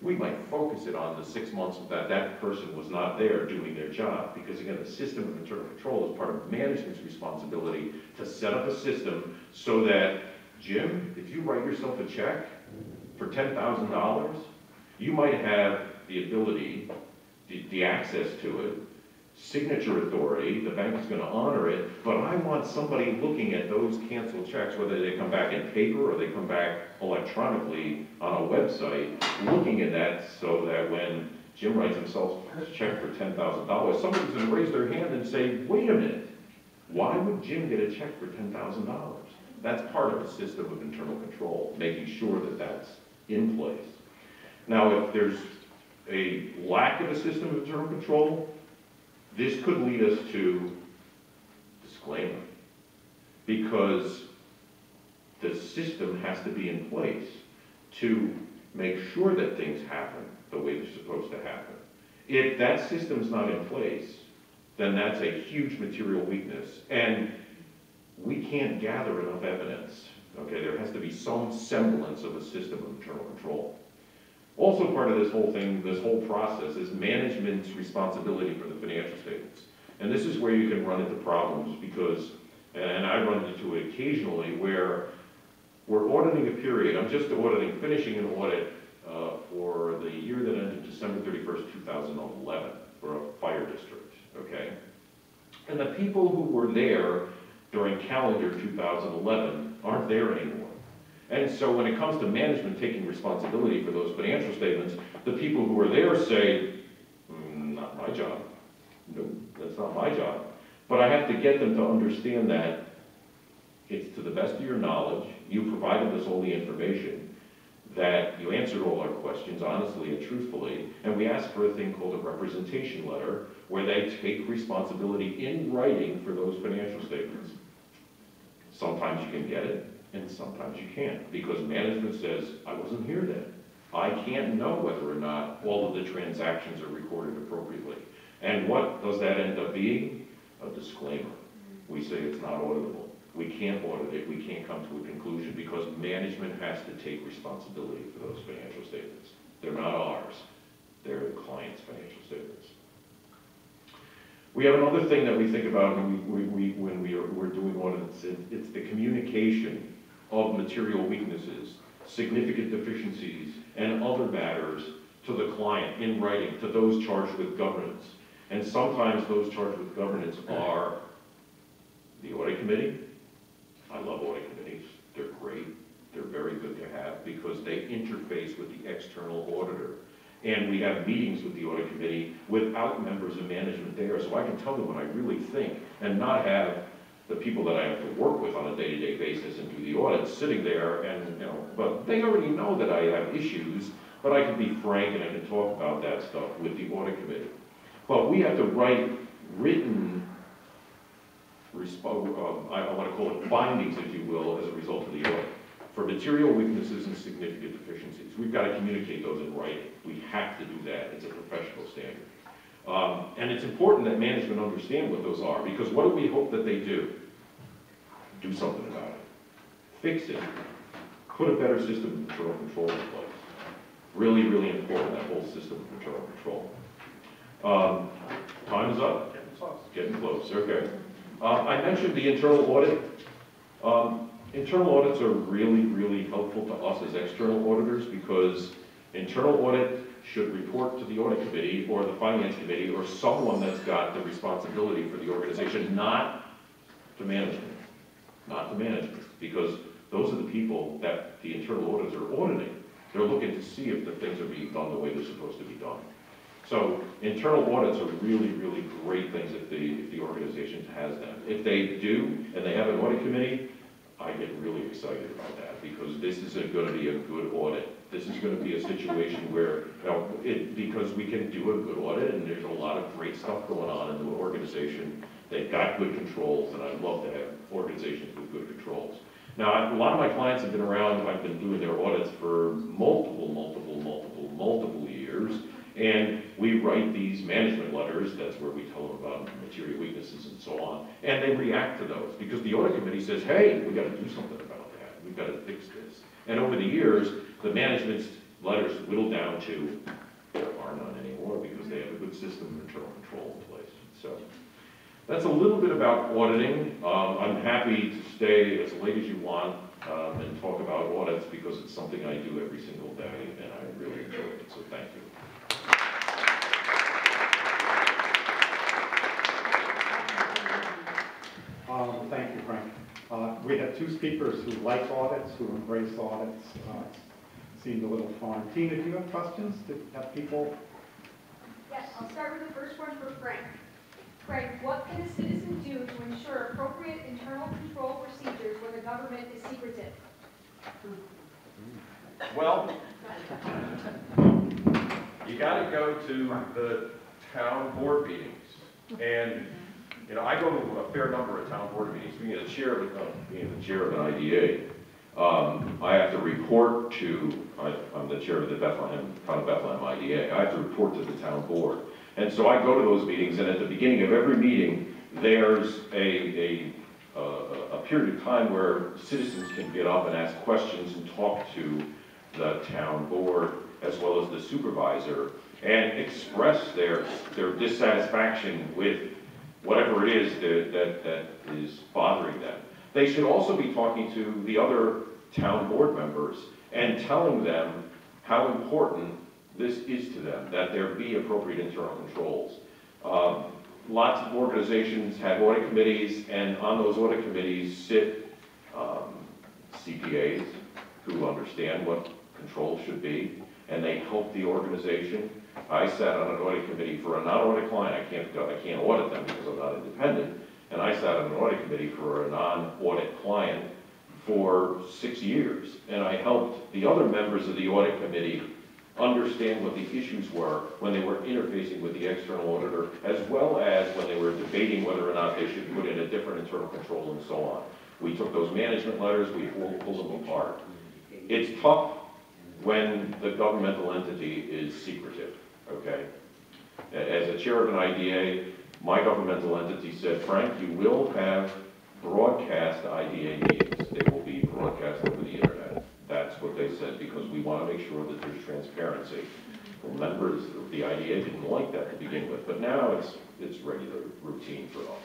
We might focus it on the 6 months that that person was not there doing their job, because again, the system of internal control is part of management's responsibility to set up a system so that, Jim, if you write yourself a check for $10,000, you might have the ability, the access to it, signature authority, the bank is going to honor it, but I want somebody looking at those canceled checks, whether they come back in paper or they come back electronically on a website, looking at that so that when Jim writes himself a check for $10,000, somebody's going to raise their hand and say, wait a minute, why would Jim get a check for $10,000? That's part of the system of internal control, making sure that that's in place. Now, if there's a lack of a system of internal control, this could lead us to disclaimer, because the system has to be in place to make sure that things happen the way they're supposed to happen. If that system's not in place, then that's a huge material weakness, and we can't gather enough evidence. Okay, there has to be some semblance of a system of internal control. Also part of this whole thing, this whole process, is management's responsibility for the financial statements. And this is where you can run into problems because, and I run into it occasionally, where we're auditing a period. I'm just finishing an audit for the year that ended December 31st, 2011 for a fire district, okay? And the people who were there during calendar 2011 aren't there anymore. And so when it comes to management taking responsibility for those financial statements, the people who are there say, not my job. No, that's not my job. But I have to get them to understand that it's to the best of your knowledge, you provided us all the information, that you answered all our questions honestly and truthfully, and we asked for a thing called a representation letter, where they take responsibility in writing for those financial statements. Sometimes you can get it, and sometimes you can't, because management says, I wasn't here then. I can't know whether or not all of the transactions are recorded appropriately. And what does that end up being? A disclaimer. We say it's not auditable. We can't audit it. We can't come to a conclusion because management has to take responsibility for those financial statements. They're not ours. They're the client's financial statements. We have another thing that we think about when we're doing audits. It's the communication of material weaknesses, significant deficiencies, and other matters to the client in writing, to those charged with governance. And sometimes those charged with governance are the audit committee. I love audit committees. They're great. They're very good to have because they interface with the external auditor. And we have meetings with the audit committee without members of management there, so I can tell them what I really think and not have the people that I have to work with on a day-to-day basis and do the audit sitting there and, but they already know that I have issues, but I can be frank and I can talk about that stuff with the audit committee. But we have to write written, I want to call it findings, if you will, as a result of the audit. For material weaknesses and significant deficiencies, we've got to communicate those in writing. We have to do that. It's a professional standard. And it's important that management understand what those are, because what do we hope that they do? Do something about it. Fix it. Put a better system of internal control in place. Really, really important, that whole system of internal control. Time is up. Getting close. Okay. I mentioned the internal audit. Internal audits are really, really helpful to us as external auditors because internal audit should report to the audit committee or the finance committee or someone that's got the responsibility for the organization, not to management. Not to management, because those are the people that the internal auditors are auditing. They're looking to see if the things are being done the way they're supposed to be done. So internal audits are really, really great things if the organization has them. If they do, and they have an audit committee, I get really excited about that because this is going to be a good audit. This is going to be a situation where, because we can do a good audit and there's a lot of great stuff going on in the organization. They've got good controls, and I love to have organizations with good controls. Now, a lot of my clients have been around. I've been doing their audits for multiple years, and we write these management letters. That's where we tell them about material weaknesses and so on, and they react to those because the audit committee says, hey, we got to do something about that. We've got to fix this. And over the years, the management's letters whittle down to there are none anymore because they have a good system of internal control in place. So that's a little bit about auditing. I'm happy to stay as late as you want and talk about audits because it's something I do every single day, and I really enjoy it. So thank you. Thank you, Frank. We have two speakers who like audits, who embrace audits. It seemed a little foreign. Tina, do you have questions to have people? Yes, I'll start with the first one for Frank. Frank, what can a citizen do to ensure appropriate internal control procedures when the government is secretive? Well, you got to go to the town board meetings. And, I go to a fair number of town board meetings. Being the chair of an IDA, I have to report to, I'm the chair of the town of Bethlehem IDA. I have to report to the town board. And so I go to those meetings, and at the beginning of every meeting, there's a period of time where citizens can get up and ask questions and talk to the town board as well as the supervisor and express their dissatisfaction with whatever it is that is bothering them. They should also be talking to the other town board members and telling them how important this is to them, that there be appropriate internal controls. Lots of organizations have audit committees, and on those audit committees sit CPAs who understand what control should be, and they help the organization. I sat on an audit committee for a non-audit client. I can't audit them because I'm not independent. And I sat on an audit committee for a non-audit client for 6 years. And I helped the other members of the audit committee understand what the issues were when they were interfacing with the external auditor, as well as when they were debating whether or not they should put in a different internal control and so on. We took those management letters, we pulled them apart. It's tough when the governmental entity is secretive, okay? As a chair of an IDA, my governmental entity said, Frank, you will have broadcast IDA meetings. They will be broadcast over the internet. That's what they said, because we want to make sure that there's transparency. Well, members of the IDA didn't like that to begin with, but now it's regular routine for us.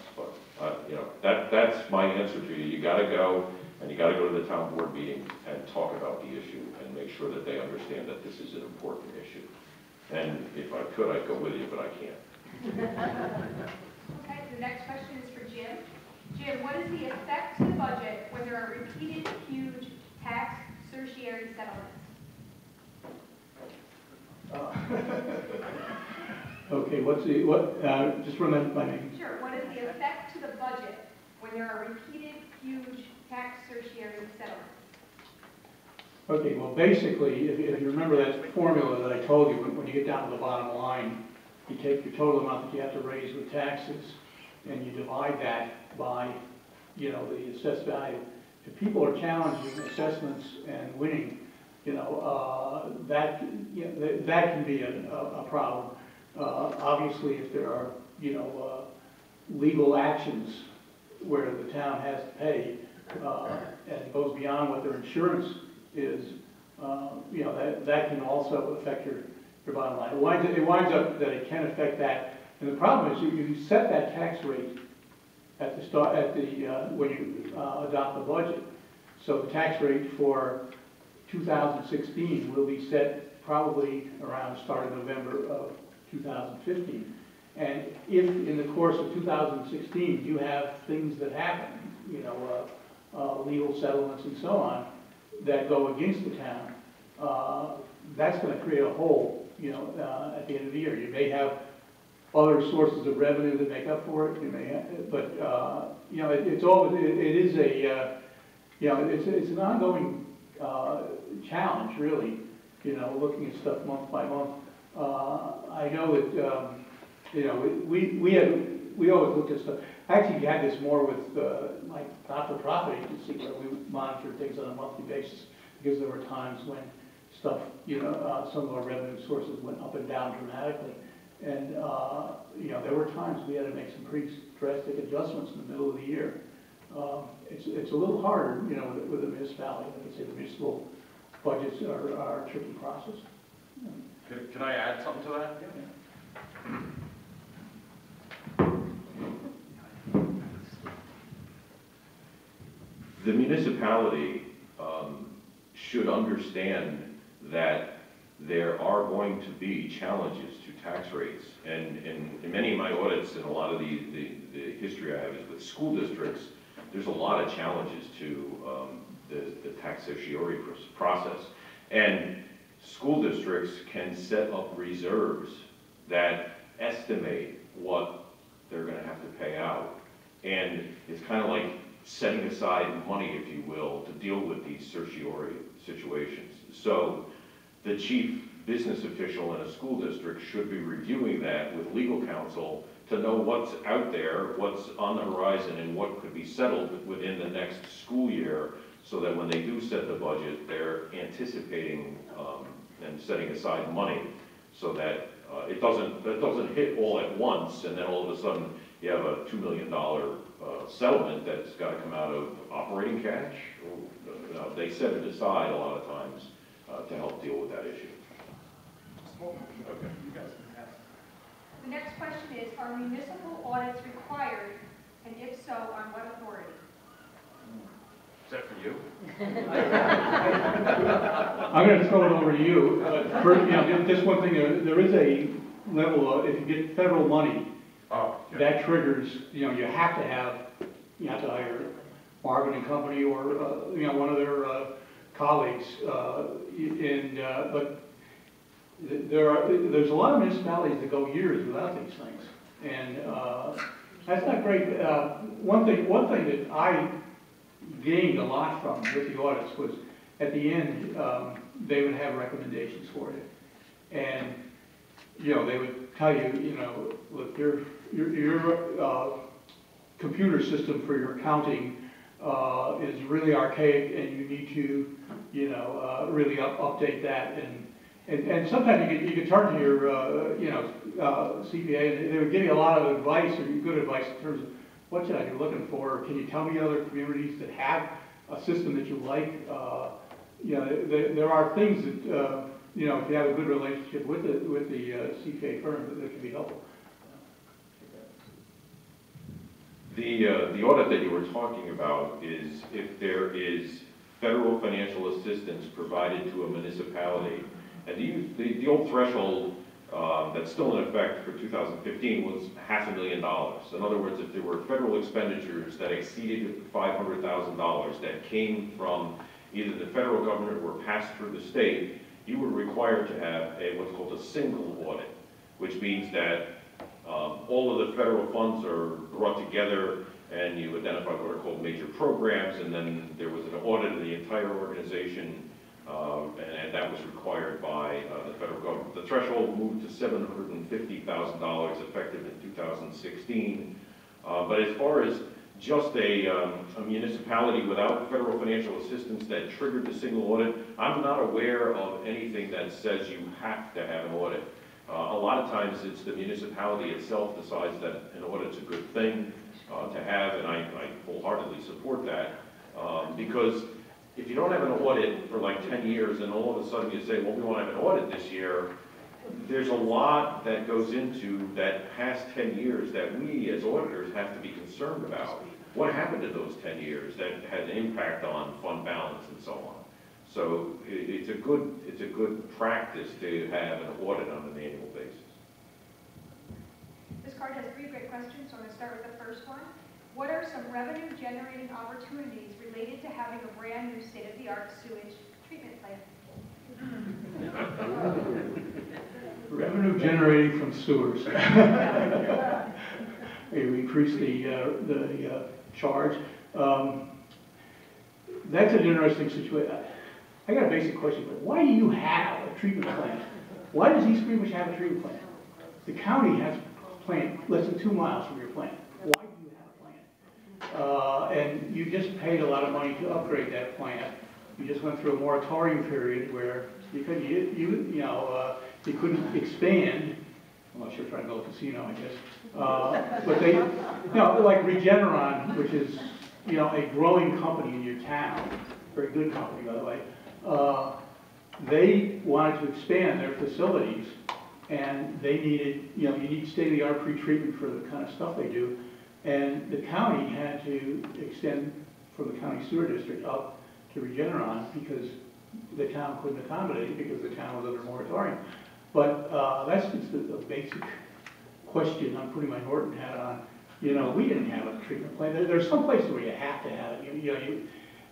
But you know, that's my answer to you. You got to go, and you got to go to the town board meeting and talk about the issue and make sure that they understand that this is an important issue. And if I could, I'd go with you, but I can't. Okay, the next question is for Jim. Jim, what is the effect to the budget when there are repeated huge tax certiorari settlements? Okay, just run that by me. Sure, what is the effect to the budget when there are repeated huge tax certiorari settlements? Okay, well, basically, if you remember that formula that I told you, when you get down to the bottom line, you take your total amount that you have to raise with taxes, and you divide that by, you know, the assessed value. If people are challenging assessments and winning, you know, that can be a problem. Obviously, if there are, you know, legal actions where the town has to pay, and it goes beyond what their insurance is, you know, that can also affect your bottom line. It winds up that it can affect that. And the problem is you set that tax rate at the start, when you adopt the budget. So the tax rate for 2016 will be set probably around the start of November of 2015. And if in the course of 2016 you have things that happen, you know, legal settlements and so on, that go against the town, that's going to create a hole, you know, at the end of the year. You may have other sources of revenue that make up for it. You may have, but you know, it's an ongoing challenge, really. You know, looking at stuff month by month. I know that you know, we always looked at stuff. Actually, we had this more with like not-for-profit agency where we monitored things on a monthly basis, because there were times when stuff, you know, some of our revenue sources went up and down dramatically. And, you know, there were times we had to make some pretty drastic adjustments in the middle of the year. It's a little harder, you know, with a municipality. I would say the municipal budgets are a tricky process. Can I add something to that? Yeah. The municipality should understand that there are going to be challenges to tax rates. And in many of my audits and a lot of the history I have is with school districts, there's a lot of challenges to the tax certiorari process. And school districts can set up reserves that estimate what they're going to have to pay out. And it's kind of like setting aside money, if you will, to deal with these certiorari situations. So the chief business official in a school district should be reviewing that with legal counsel to know what's out there, what's on the horizon, and what could be settled within the next school year, so that when they do set the budget, they're anticipating and setting aside money, so that it doesn't hit all at once, and then all of a sudden you have a $2 million settlement that's got to come out of operating cash. They set it aside a lot of times to help deal with that issue. Okay. The next question is, are municipal audits required, and if so, on what authority? Is that for you? I'm going to throw it over to you. First, you know, just one thing, there is a level of, if you get federal money, Oh, yeah. that triggers, you know, you have to hire Marvin and Company or, you know, one of their colleagues. But there's a lot of municipalities that go years without these things. And that's not great. One thing that I gained a lot from with the audits was at the end, they would have recommendations for it. And, you know, they would tell you, you know, look, your computer system for your accounting is really archaic, and you need to, you know, really update that. And sometimes you could turn to your, you know, CPA, and they would give you a lot of advice, or good advice in terms of what should I be looking for? Can you tell me other communities that have a system that you like? You know, there are things that, you know, if you have a good relationship with the CPA firm, that can be helpful. The audit that you were talking about is if there is federal financial assistance provided to a municipality, and the old threshold that's still in effect for 2015 was $500,000. In other words, if there were federal expenditures that exceeded $500,000 that came from either the federal government or passed through the state, you were required to have what's called a single audit, which means that all of the federal funds are brought together and you identify what are called major programs, and then there was an audit of the entire organization, and that was required by the federal government. The threshold moved to $750,000 effective in 2016. But as far as just a municipality without federal financial assistance that triggered the single audit, I'm not aware of anything that says you have to have an audit. A lot of times it's the municipality itself decides that an audit's a good thing to have, and I wholeheartedly support that, because if you don't have an audit for like 10 years and all of a sudden you say, well, we want to have an audit this year, there's a lot that goes into that past 10 years that we as auditors have to be concerned about. What happened in those 10 years that had an impact on fund balance and so on? So it's a good practice to have an audit on an annual basis. This card has 3 great questions, so I'm going to start with the first one. What are some revenue-generating opportunities related to having a brand new state-of-the-art sewage treatment plant? Revenue generating from sewers. We increase the charge. That's an interesting situation. I got a basic question, but why do you have a treatment plant? Why does East Greenbush have a treatment plant? The county has a plant less than 2 miles from your plant. Why do you have a plant? And you just paid a lot of money to upgrade that plant. You just went through a moratorium period where you couldn't, you couldn't expand, unless you're trying to build a casino, I guess. But they, like Regeneron, which is, a growing company in your town, very good company, by the way, they wanted to expand their facilities, and they needed, you need state-of-the-art pretreatment for the kind of stuff they do, and the county had to extend from the county sewer district up to Regeneron because the town couldn't accommodate it because the town was under moratorium. But that's just a basic question. I'm putting my Norton hat on. We didn't have a treatment plant. There's some places where you have to have it.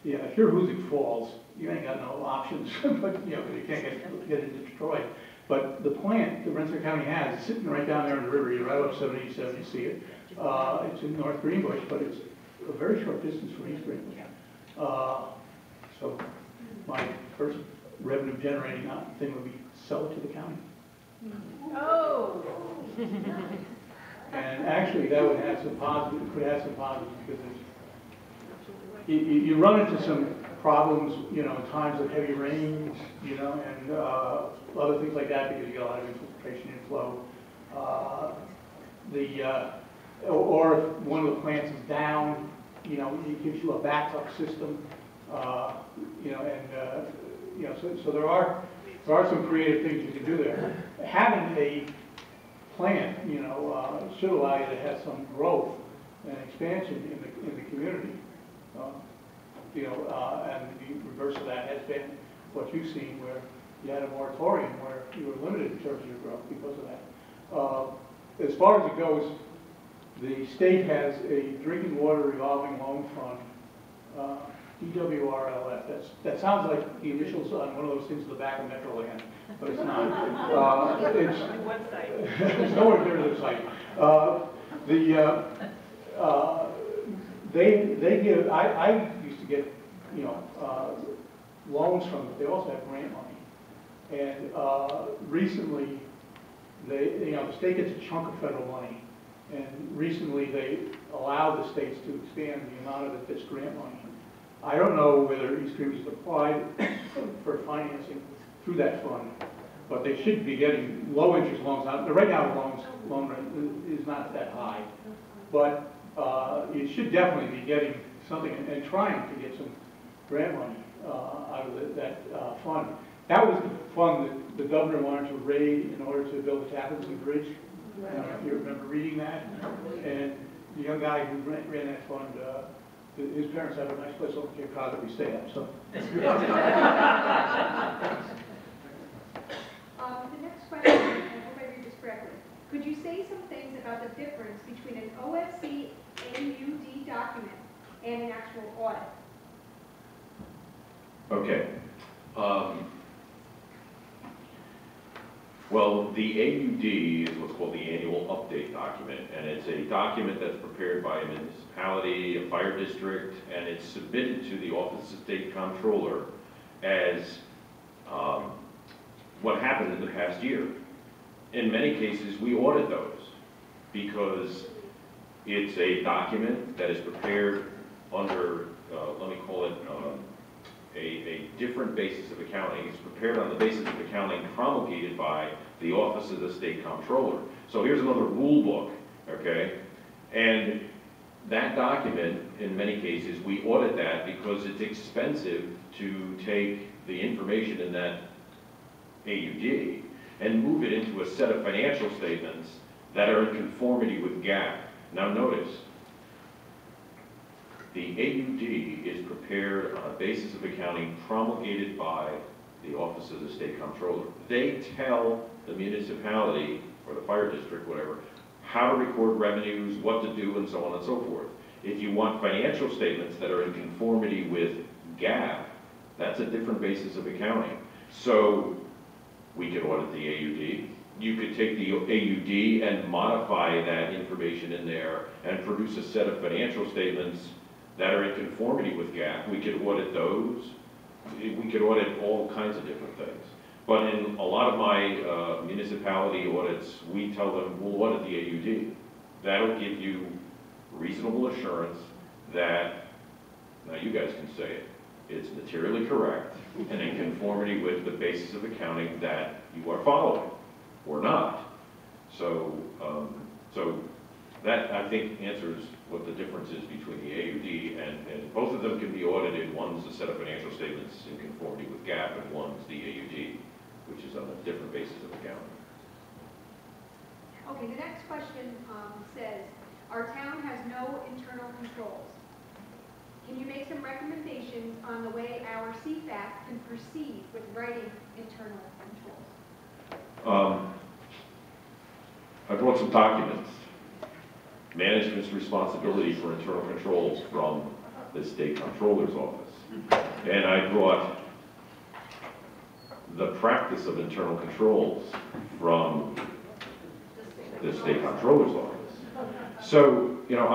If you're Hoosick Falls, you ain't got no options, but you can't get it destroyed. But the plant that Rensselaer County has is sitting right down there in the river. You drive up 77, you see it. It's in North Greenbush, but it's a very short distance from East Greenbush. So my first revenue generating thing would be sell it to the county. Oh! And actually that would have some positive, could have some positives because you run into some problems, in times of heavy rains, and other things like that because you get a lot of infiltration inflow. Or if one of the plants is down, it gives you a backup system. So there are some creative things you can do there. Having a plant, should allow you to have some growth and expansion in the community. And the reverse of that has been what you've seen, where you had a moratorium where you were limited in terms of your growth because of that. As far as it goes, the state has a drinking water revolving loan fund DWRLF. That sounds like the initials on one of those things at the back of Metroland, but it's not. It's nowhere near the site. They give. I used to get, you know, loans from them. They also have grant money, and recently, the state gets a chunk of federal money, and recently they allowed the states to expand the amount of it that's grant money. I don't know whether East Greenbush has applied for financing through that fund, but they should be getting low interest loans. Right now, the loan rate is not that high, but it should definitely be getting something and trying to get some grant money out of that fund. That was the fund that the governor wanted to raid in order to build the Tappan Bridge. I don't know if you remember reading that. And the young guy who ran that fund, his parents have a nice place over Cape Cod that we stay at. So. The next question, I hope I read this correctly. Could you say some things about the difference between an OFC AUD document and an actual audit? Okay. Well, the AUD is what's called the annual update document, and it's a document that's prepared by a municipality, a fire district, and it's submitted to the Office of State Comptroller as what happened in the past year. In many cases, we audit those because it's a document that is prepared under, let me call it, a different basis of accounting. It's prepared on the basis of accounting promulgated by the Office of the State Comptroller. So here's another rule book, okay? And that document, in many cases, we audit that because it's expensive to take the information in that AUD and move it into a set of financial statements that are in conformity with GAAP. Now notice, the AUD is prepared on a basis of accounting promulgated by the Office of the State Comptroller. They tell the municipality, or the fire district, whatever, how to record revenues, what to do, and so on and so forth. If you want financial statements that are in conformity with GAAP, that's a different basis of accounting. So we could audit the AUD. You could take the AUD and modify that information in there and produce a set of financial statements that are in conformity with GAAP. We could audit those. We could audit all kinds of different things. But in a lot of my municipality audits, we tell them we'll audit the AUD. That'll give you reasonable assurance that, now you guys can say it, it's materially correct and in conformity with the basis of accounting that you are following, or not. So, that, I think, answers what the difference is between the AUD and both of them can be audited. One's a set of financial statements in conformity with GAAP, and one's the AUD, which is on a different basis of accounting. Okay, the next question says, our town has no internal controls. Can you make some recommendations on the way our CFAC can proceed with writing internal controls? I brought some documents. Management's responsibility for internal controls from the State Comptroller's office. And I brought the practice of internal controls from the State Comptroller's office. So, you know,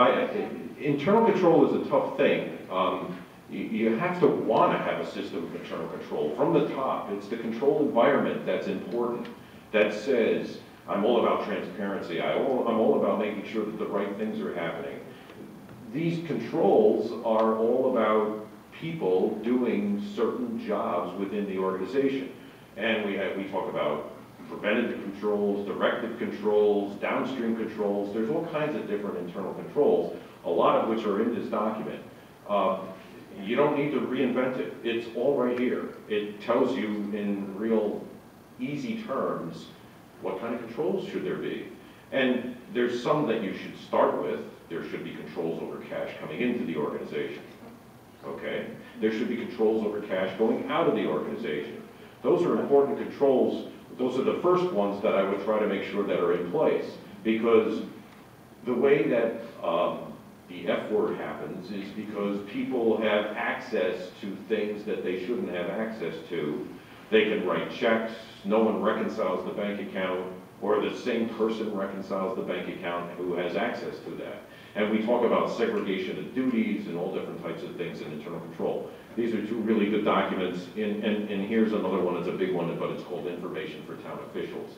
internal control is a tough thing. You have to want to have a system of internal control from the top. It's the control environment that's important, that says, I'm all about transparency. I'm all about making sure that the right things are happening. These controls are all about people doing certain jobs within the organization. And we talk about preventative controls, directive controls, downstream controls. There's all kinds of different internal controls, a lot of which are in this document. You don't need to reinvent it. It's all right here. It tells you in real easy terms what kind of controls should there be. And there's some that you should start with. There should be controls over cash coming into the organization. Okay? There should be controls over cash going out of the organization. Those are important controls. Those are the first ones that I would try to make sure that are in place. Because the way that the F word happens is because people have access to things that they shouldn't have access to. They can write checks, no one reconciles the bank account, or the same person reconciles the bank account who has access to that. And we talk about segregation of duties and all different types of things in internal control. These are two really good documents, and here's another one, it's a big one, but it's called Information for Town Officials.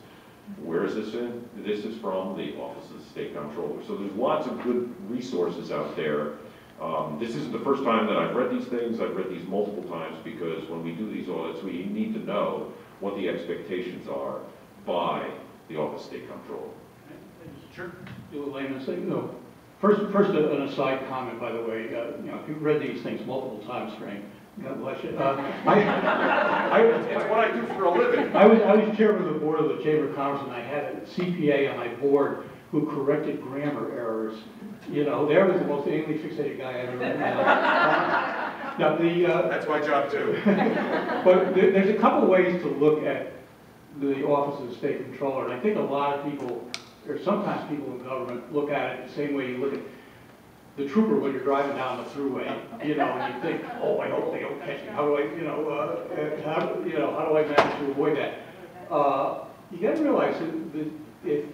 Where is this in? This is from the Office of the State Comptroller. So there's lots of good resources out there. This isn't the first time that I've read these things. I've read these multiple times because when we do these audits, we need to know what the expectations are by the Office of State Comptroller. Sure. Do a layman's thing. No. First, an aside comment, by the way. You know, if you've read these things multiple times, Frank, God bless you. It's what I do for a living. I was chairman of the board of the Chamber of Commerce, and I had a CPA on my board who corrected grammar errors. You know, there was the most English fixated guy I ever met. That's my job too. But there's a couple ways to look at the Office of the State Comptroller, and I think a lot of people, or sometimes people in government, look at it the same way you look at the trooper when you're driving down the throughway. You know, and you think, oh, I hope they don't catch me. How do I, how do I manage to avoid that? You got to realize that if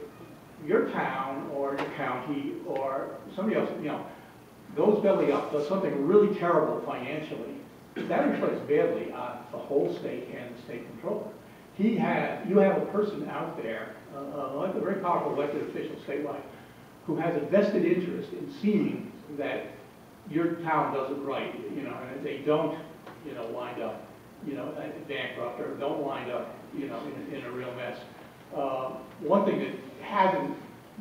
your town or your county or somebody else, you know, goes belly up, does something really terrible financially, that reflects badly on the whole state and the state controller. You have a person out there, like a very powerful elected official statewide, who has a vested interest in seeing that your town does it right, you know, and they don't, you know, wind up, you know, bankrupt or don't wind up, you know, in a real mess. One thing that hasn't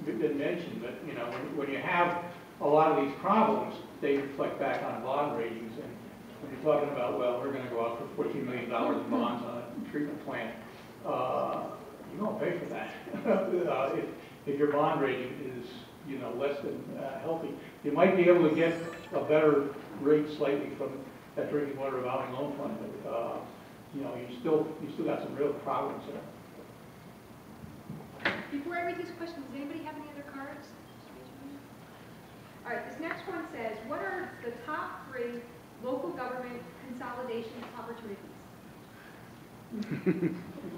been mentioned, but you know, when you have a lot of these problems, they reflect back on bond ratings. And when you're talking about, well, we're going to go out for $14 million in bonds on a treatment plant, you don't pay for that. If your bond rating is, you know, less than healthy, you might be able to get a better rate slightly from that drinking water revolving loan fund, but you know, you still got some real problems there. Before I read these questions, does anybody have any other cards? All right, this next one says, what are the top 3 local government consolidation opportunities?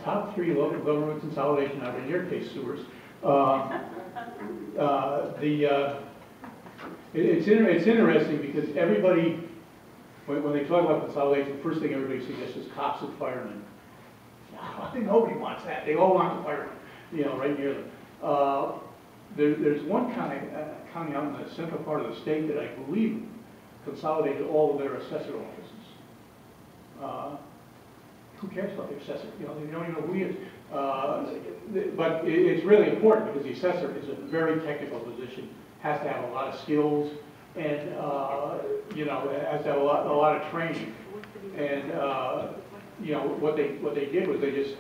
Top 3 local government consolidation, in your case, sewers. It's interesting because everybody, when they talk about consolidation, the first thing everybody suggests is cops and firemen. I think nobody wants that. They all want the firemen, you know, right near them. There's one county out in the central part of the state that I believe consolidated all of their assessor offices. Who cares about the assessor? You know, they don't even know who he is. But it's really important because the assessor is a very technical position, has to have a lot of skills, and you know, has to have a lot of training. And you know, what they did was they just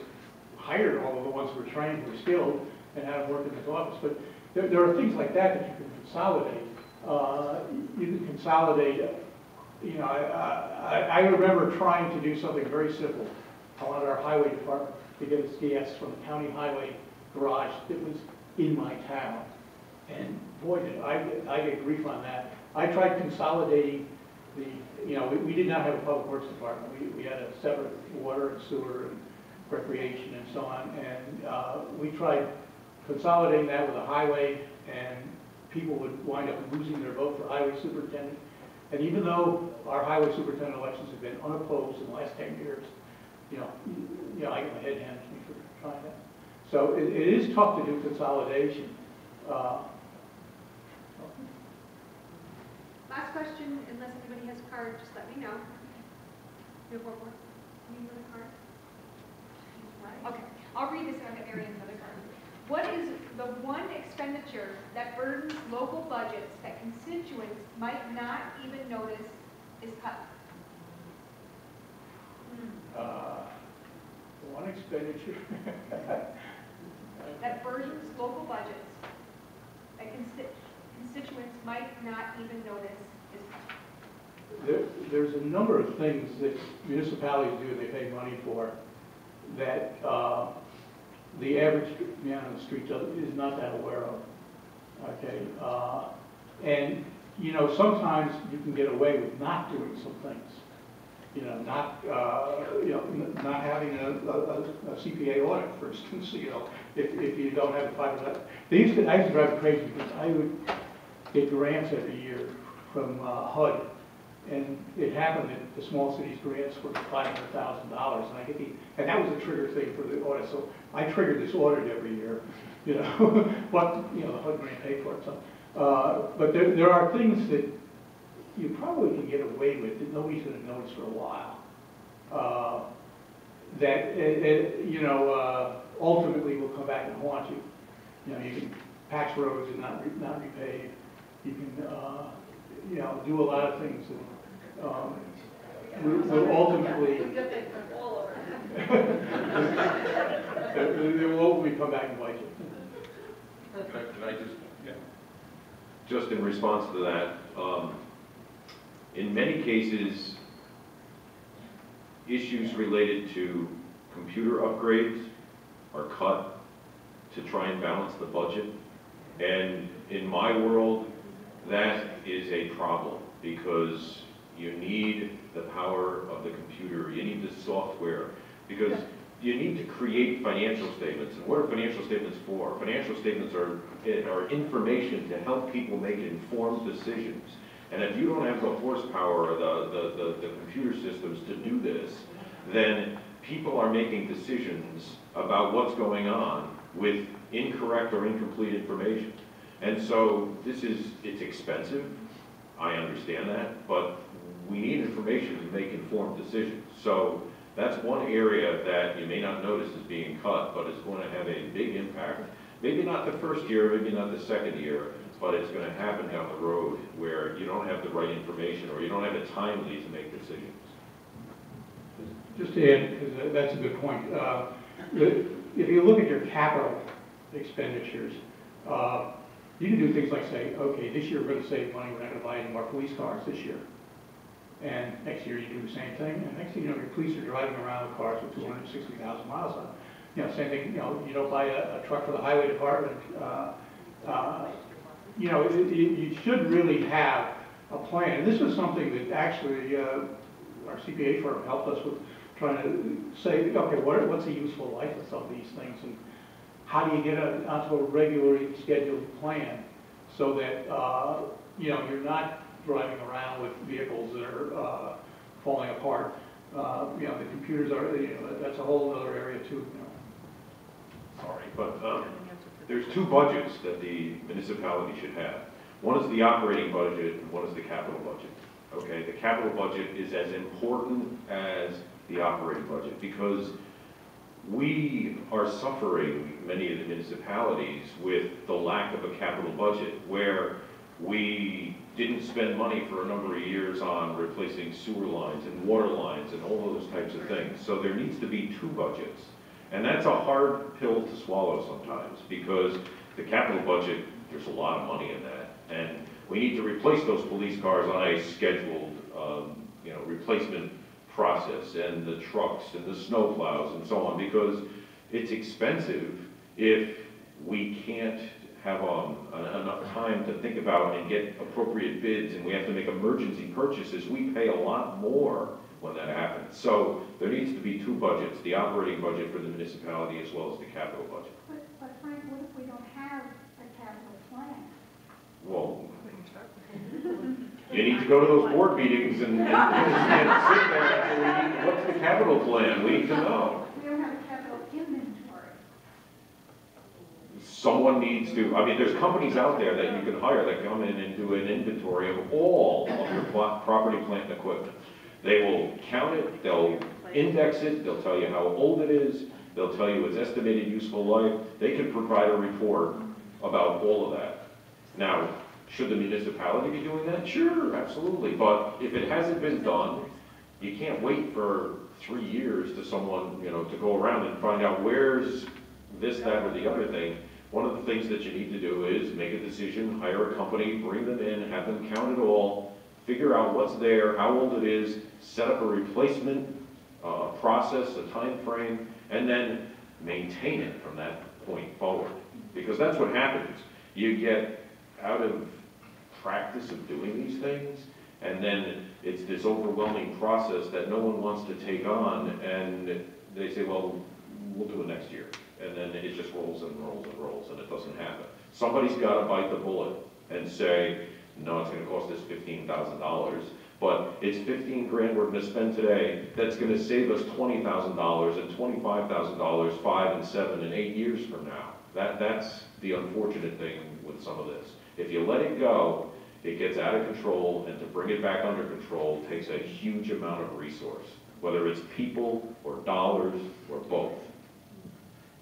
hired all of the ones who were trained, who were skilled, and had them work in his office. But there are things like that you can consolidate. You can consolidate. You know, I remember trying to do something very simple. I wanted our highway department to get its gas from the county highway garage that was in my town. And boy, did I get grief on that. I tried consolidating the, you know, we did not have a public works department. We had a separate water and sewer and recreation and so on. And we tried consolidating that with a highway, and people would wind up losing their vote for highway superintendent. And even though our highway superintendent elections have been unopposed in the last 10 years, you know, I get my head handed to me for trying that. So it is tough to do consolidation. Last question, unless anybody has a card, just let me know. You have one more? Any other card? Okay, I'll read this and I'll get Marion's other card. What is the one expenditure that burdens local budgets that constituents might not even notice is cut? One expenditure. That burdens local budgets that constituents might not even notice is cut. There's a number of things that municipalities do they pay money for that the average man on the street is not that aware of. Okay, and you know, sometimes you can get away with not doing some things. You know, not having a CPA audit, for instance, you know, if you don't have the 5%. I used to drive me crazy because I would get grants every year from HUD. And it happened that the small cities grants were $500,000, and that was a trigger thing for the audit. So I triggered this audit every year, you know, but you know the HUD grant paid for it. So, but there are things that you probably can get away with that nobody's going to notice for a while. You know, ultimately will come back and haunt you. You know, you can patch roads and not repave. You can, you know, do a lot of things that will ultimately they will ultimately come back and bite you. Can I just, yeah. Just in response to that, in many cases, issues related to computer upgrades are cut to try and balance the budget. And in my world, that is a problem because you need the power of the computer, you need the software, because you need to create financial statements. And what are financial statements for? Financial statements are information to help people make informed decisions. And if you don't have the horsepower or the computer systems to do this, then people are making decisions about what's going on with incorrect or incomplete information. And so it's expensive, I understand that, but we need information to make informed decisions. So that's one area that you may not notice as being cut, but it's going to have a big impact. Maybe not the first year, maybe not the second year, but it's going to happen down the road where you don't have the right information or you don't have it timely to make decisions. Just to add, because that's a good point. If you look at your capital expenditures, you can do things like say, okay, this year we're going to save money, we're not going to buy any more police cars this year. And next year you do the same thing, and next thing you know, your police are driving around with cars with 260,000 miles on them. You know, same thing, you know, you don't buy a truck for the highway department. You know, you should really have a plan. And this was something that actually our CPA firm helped us with trying to say, okay, what's a useful life of some of these things, and how do you get onto a regularly scheduled plan so that you know, you're not driving around with vehicles that are falling apart. You know, the computers are, you know, that's a whole other area too. You know. Sorry, but there's two budgets that the municipality should have. One is the operating budget and one is the capital budget. Okay, the capital budget is as important as the operating budget because we are suffering, many of the municipalities, with the lack of a capital budget where we didn't spend money for a number of years on replacing sewer lines and water lines and all those types of things. So there needs to be two budgets. And that's a hard pill to swallow sometimes because the capital budget, there's a lot of money in that. And we need to replace those police cars on a scheduled you know, replacement process, and the trucks and the snow plows and so on, because it's expensive if we can't have enough time to think about and get appropriate bids, and we have to make emergency purchases. We pay a lot more when that happens. So there needs to be two budgets, the operating budget for the municipality as well as the capital budget. But Frank, what if we don't have a capital plan? Well, you need to go to those board meetings and sit there and say, what's the capital plan? We need to know. We don't have a capital inventory. Someone needs to, I mean, there's companies out there that you can hire that come in and do an inventory of all of your property, plant, and equipment. They will count it, they'll index it, they'll tell you how old it is, they'll tell you its estimated useful life. They can provide a report about all of that. Now, should the municipality be doing that? Sure, absolutely. But if it hasn't been done, you can't wait for 3 years to someone, you know, to go around and find out where's this, that, or the other thing. One of the things that you need to do is make a decision, hire a company, bring them in, have them count it all, figure out what's there, how old it is, set up a replacement process, a time frame, and then maintain it from that point forward. Because that's what happens. You get out of practice of doing these things, and then it's this overwhelming process that no one wants to take on, and they say, well, we'll do it next year. And then it just rolls and rolls and rolls, and it doesn't happen. Somebody's got to bite the bullet and say, no, it's going to cost us $15,000, but it's 15 grand we're going to spend today that's going to save us $20,000 and $25,000 5 and 7 and 8 years from now. That's the unfortunate thing with some of this. If you let it go, it gets out of control, and to bring it back under control takes a huge amount of resource, whether it's people or dollars or both.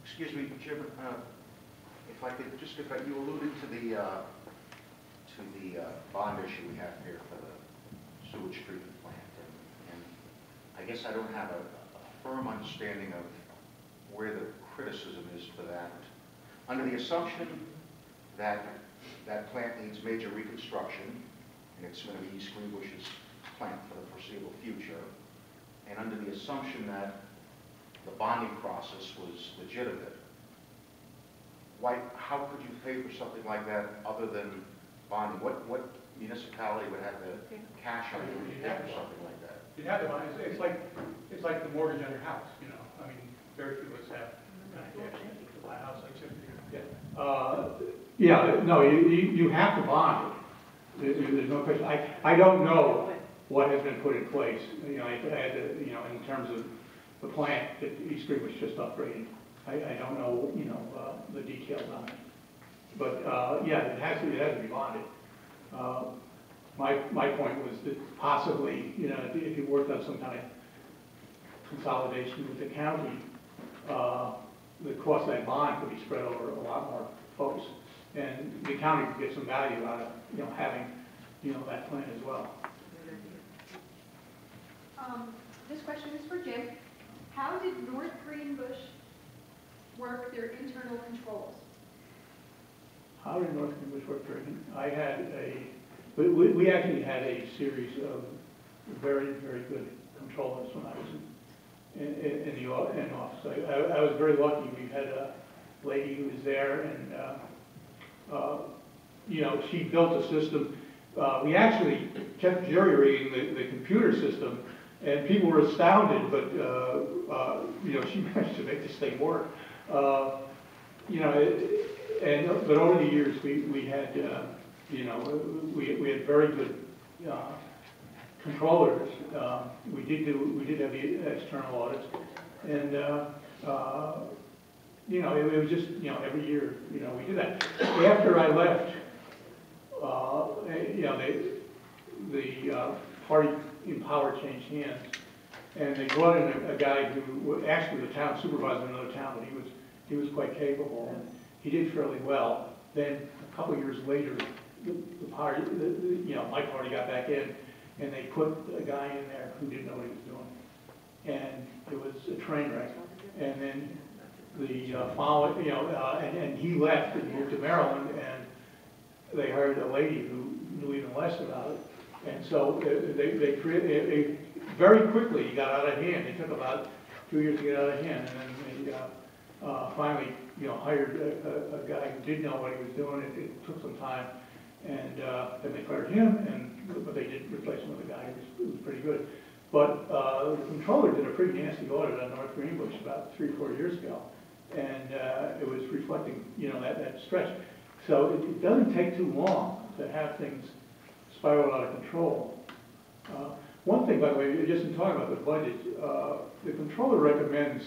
Excuse me, Jim, if I could just, you alluded to the bond issue we have here for the sewage treatment plant, and I guess I don't have a firm understanding of where the criticism is for that. Under the assumption that that plant needs major reconstruction, and it's going to be East Greenbush's plant for the foreseeable future, and under the assumption that the bonding process was legitimate, how could you pay for something like that other than bonding? What municipality would have the cash on it to pay for something like that? You'd have to buy, it's like the mortgage on your house, you know. I mean, very few of us have kind of cash to buy a house like that. Yeah, no, you have to bond it. There's no question. I don't know what has been put in place. You know, I had to, you know, in terms of the plant that East Greenbush just upgraded. I don't know, you know, the details on it. But yeah, it has to be bonded. My point was that possibly, you know, if you worked on some kind of consolidation with the county, the cost of that bond could be spread over a lot more folks, and the county could get some value out of, you know, having, you know, that plan as well. This question is for Jim. How did North Greenbush work their internal controls? How did North Greenbush work during? I had we actually had a series of very, very good controllers when I was in office. I was very lucky. We had a lady who was there, and you know, she built a system. We actually kept jury-rigging the computer system, and people were astounded. But you know, she managed to make this thing work. You know, but over the years we had you know, we had very good controllers. We did have the external audits, and you know, it was just, you know, every year, you know, we did that. After I left, you know, the party in power changed hands, and they brought in a guy who actually was a town supervisor in another town, but he was quite capable, and he did fairly well. Then a couple of years later, the party, you know, my party got back in, and they put a guy in there who didn't know what he was doing, and it was a train wreck. And then the following, you know, and he left and moved to Maryland, and they hired a lady who knew even less about it. And so they created, very quickly he got out of hand. It took about 2 years to get out of hand, and then they finally, you know, hired a guy who did know what he was doing. It took some time, and then they fired him, but they did replace him with a guy who was pretty good. But the controller did a pretty nasty audit on North Greenbush about 3 or 4 years ago, and it was reflecting, you know, that stretch. So it doesn't take too long to have things spiral out of control. One thing, by the way, just in talking about the budget, the controller recommends,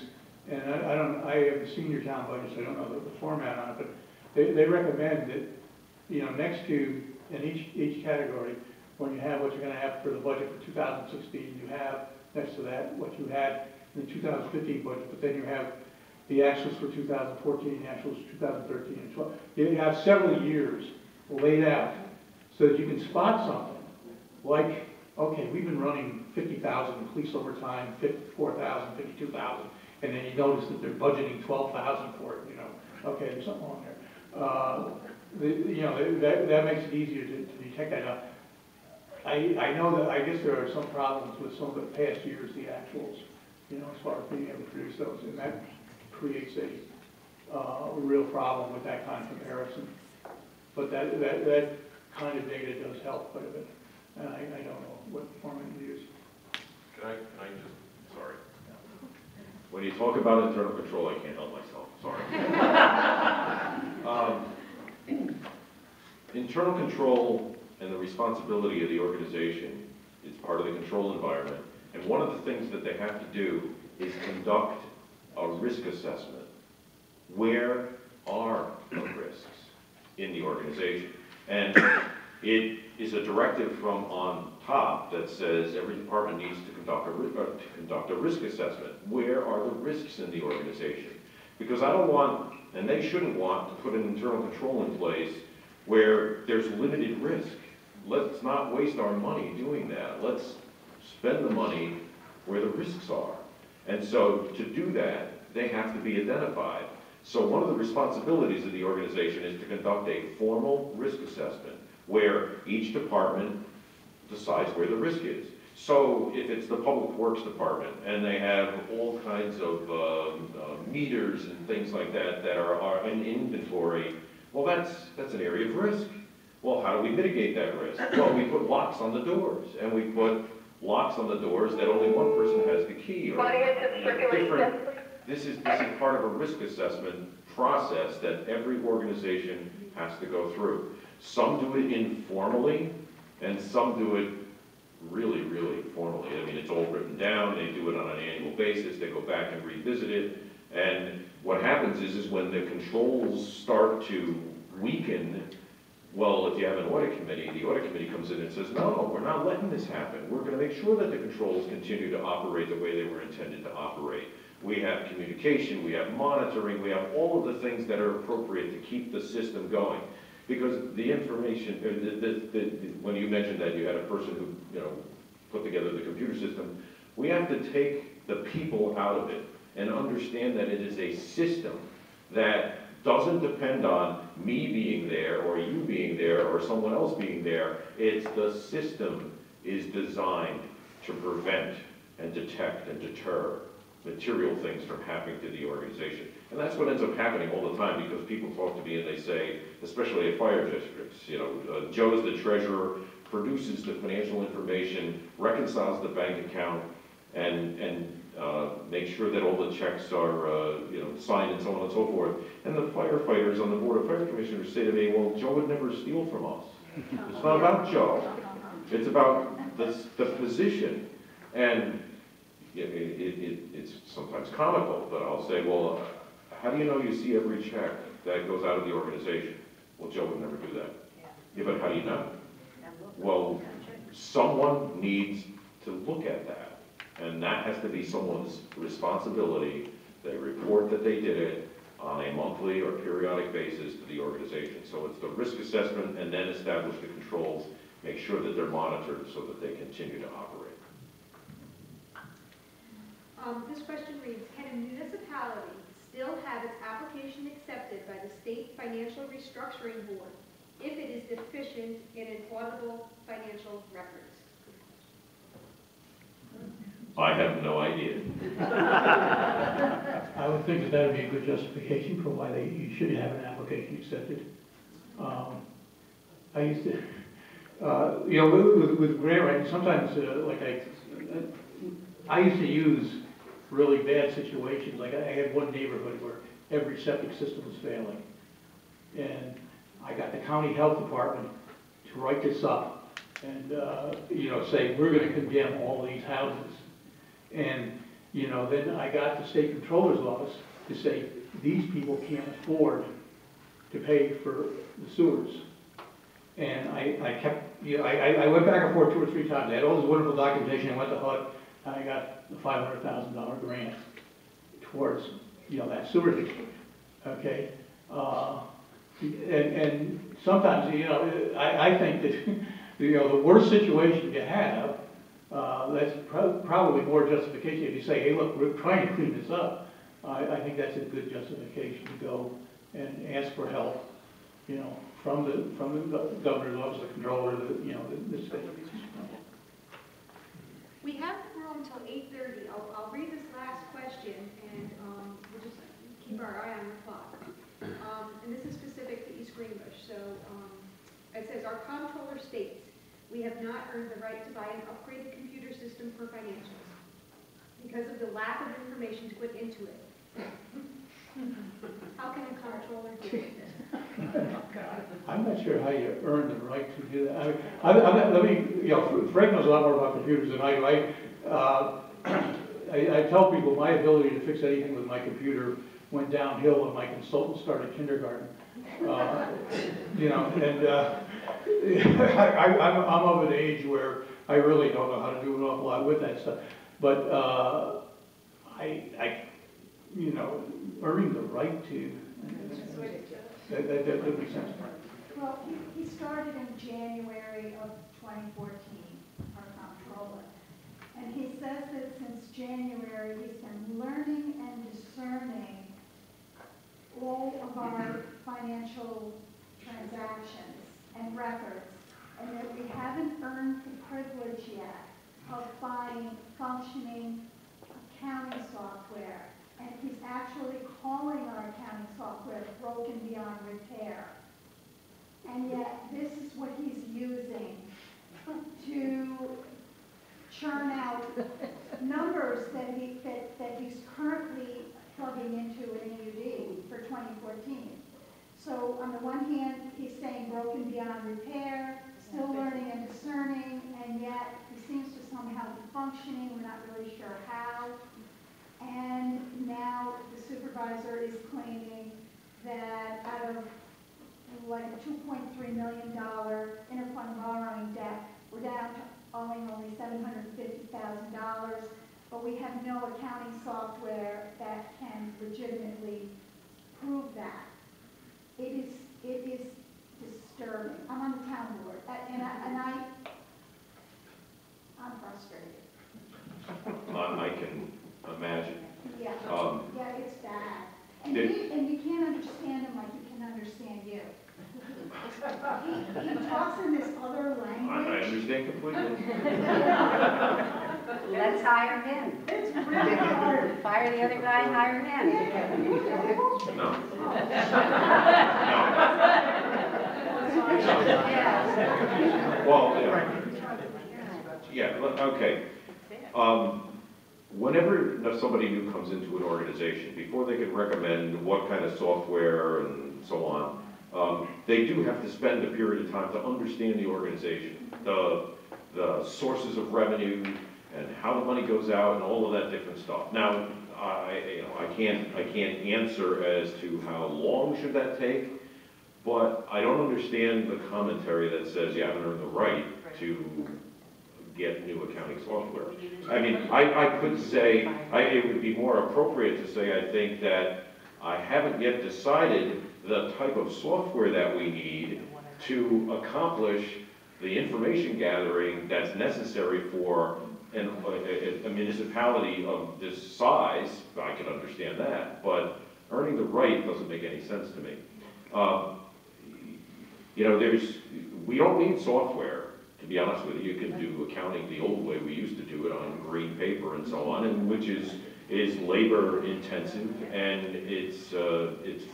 and I haven't seen your town budget, so I don't know the format on it, but they recommend that, you know, next to, in each category, when you have what you're going to have for the budget for 2016, you have next to that what you had in the 2015 budget, but then you have the actuals for 2014, the actuals for 2013 and 12. You have several years laid out so that you can spot something like, okay, we've been running 50,000 in police overtime, 54,000, 52,000, and then you notice that they're budgeting 12,000 for it, you know. Okay, there's something wrong there. You know, that makes it easier to detect that. Now, I know that I guess there are some problems with some of the past years, the actuals, you know, as far as being able to produce those, and that creates a real problem with that kind of comparison. But that kind of data does help quite a bit. And I don't know what format you use. Can I just, sorry. When you talk about internal control, I can't help myself, sorry. Internal control and the responsibility of the organization is part of the control environment. And one of the things that they have to do is conduct a risk assessment. Where are the risks in the organization? And it is a directive from on top that says every department needs to conduct a risk assessment. Where are the risks in the organization? Because I don't want, and they shouldn't want, to put an internal control in place where there's limited risk. Let's not waste our money doing that. Let's spend the money where the risks are. And so to do that, they have to be identified. So one of the responsibilities of the organization is to conduct a formal risk assessment where each department decides where the risk is. So if it's the Public Works Department and they have all kinds of meters and things like that that are in inventory, well, that's an area of risk. Well, how do we mitigate that risk? Well, we put locks on the doors, and we put locks on the doors that only one person has the key. Or This is part of a risk assessment process that every organization has to go through. Some do it informally, and some do it really, really formally. I mean, it's all written down, they do it on an annual basis, they go back and revisit it, and what happens is when the controls start to weaken, well, if you have an audit committee, the audit committee comes in and says, no, we're not letting this happen. We're going to make sure that the controls continue to operate the way they were intended to operate. We have communication, we have monitoring, we have all of the things that are appropriate to keep the system going. Because the information, when you mentioned that you had a person who, put together the computer system, we have to take the people out of it and understand that it is a system that doesn't depend on me being there or you being there or someone else being there. It's the system is designed to prevent and detect and deter material things from happening to the organization. And that's what ends up happening all the time, because people talk to me and they say, especially at fire districts, Joe's the treasurer, produces the financial information, reconciles the bank account, and make sure that all the checks are signed and so on and so forth. And the firefighters on the Board of Fire Commissioners say to me, well, Joe would never steal from us. It's not about Joe. It's about the position. And it's sometimes comical, but I'll say, well, how do you know you see every check that goes out of the organization? Well, Joe would never do that. Yeah, but how do you know? Well, someone needs to look at that, and that has to be someone's responsibility. They report that they did it on a monthly or periodic basis to the organization. So it's the risk assessment and then establish the controls, make sure that they're monitored so that they continue to operate. This question reads, can a municipality still have its application accepted by the State Financial Restructuring Board if it is deficient in an auditable financial records? I have no idea. I would think that would be a good justification for why you should have an application accepted. I used to, with grant writing, sometimes I used to use really bad situations. Like I had one neighborhood where every septic system was failing. And I got the county health department to write this up and, say, we're going to condemn all these houses. And, then I got the state controller's office to say, these people can't afford to pay for the sewers. And I kept, I went back and forth 2 or 3 times. I had all this wonderful documentation. I went to HUD, and I got the $500,000 grant towards, that sewer district. Okay? And sometimes, I think that, the worst situation you have, that's probably more justification. If you say, hey, look, we're trying to clean this up, I think that's a good justification to go and ask for help, from the governor's office, the controller, the state. We have room until 8:30. I'll read this last question, and we'll just keep our eye on the clock. And this is specific to East Greenbush. So It says, our comptroller states, we have not earned the right to buy an upgraded computer system for financials because of the lack of information to put into it. How can a comptroller do it? I'm not sure how you earn the right to do that. Let me, Frank knows a lot more about computers than I do. I tell people my ability to fix anything with my computer went downhill when my consultant started kindergarten. I'm of an age where I really don't know how to do an awful lot with that stuff. But earning the right to, that makes sense. Well, he started in January of 2014, our comptroller. And he says that since January, he's been learning and discerning all of our financial transactions and records, and that we haven't earned the privilege yet of buying functioning accounting software. And he's actually calling our accounting software broken beyond repair. And yet, this is what he's using to churn out numbers that he's currently plugging into an EUD for 2014. So on the one hand, he's saying broken beyond repair, still learning and discerning, and yet he seems to somehow be functioning. We're not really sure how. And now the supervisor is claiming that out of like a $2.3 million interfund borrowing debt, we're down to owing only $750,000, but we have no accounting software that can legitimately prove that. It is disturbing. I'm on the town board, I'm frustrated. I can imagine. Yeah, yeah, it's bad. And you can't understand him like you can understand you. He talks in this other I language. understand completely. Let's hire him. It's really hard. Fire the other guy and hire him. No. Yeah. Well, yeah, okay. Whenever somebody new comes into an organization, before they can recommend what kind of software and so on, they do have to spend a period of time to understand the organization, the sources of revenue, and how the money goes out, and all of that different stuff. Now, I can't answer as to how long should that take, but I don't understand the commentary that says you haven't earned the right to get new accounting software. I mean, I could say, it would be more appropriate to say, I think that I haven't yet decided the type of software that we need to accomplish the information gathering that's necessary for a municipality of this size. I can understand that, but earning the right doesn't make any sense to me. We don't need software. To be honest with you, you can do accounting the old way we used to do it on green paper and so on, and which is labor intensive, and it's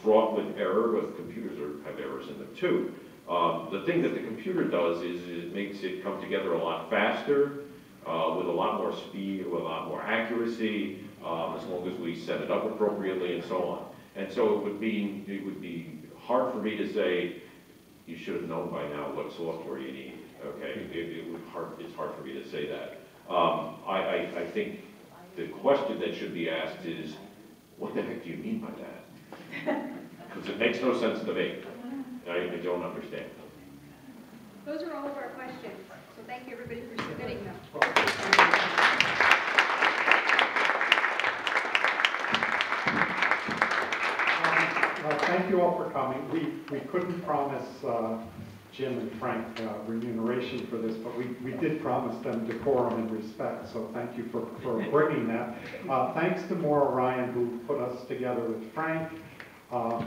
fraught with error, but computers have errors in them too. The thing that the computer does is it makes it come together a lot faster, with a lot more speed, with a lot more accuracy, as long as we set it up appropriately and so on. And so it would be hard for me to say you should have known by now what software you need. Okay, it's hard for me to say that. I think the question that should be asked is, what the heck do you mean by that? Because it makes no sense to me. I don't understand. Those are all of our questions, so thank you everybody for submitting them. Thank you all for coming. We couldn't promise Jim and Frank remuneration for this, but we did promise them decorum and respect, so thank you for bringing that. Thanks to Maura Ryan, who put us together with Frank.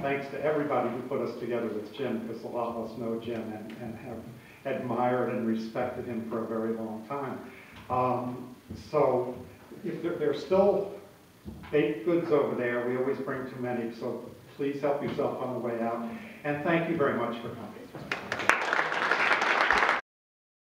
Thanks to everybody who put us together with Jim, because a lot of us know Jim and have admired and respected him for a very long time. So if there's still baked goods over there, we always bring too many, so please help yourself on the way out. And thank you very much for coming.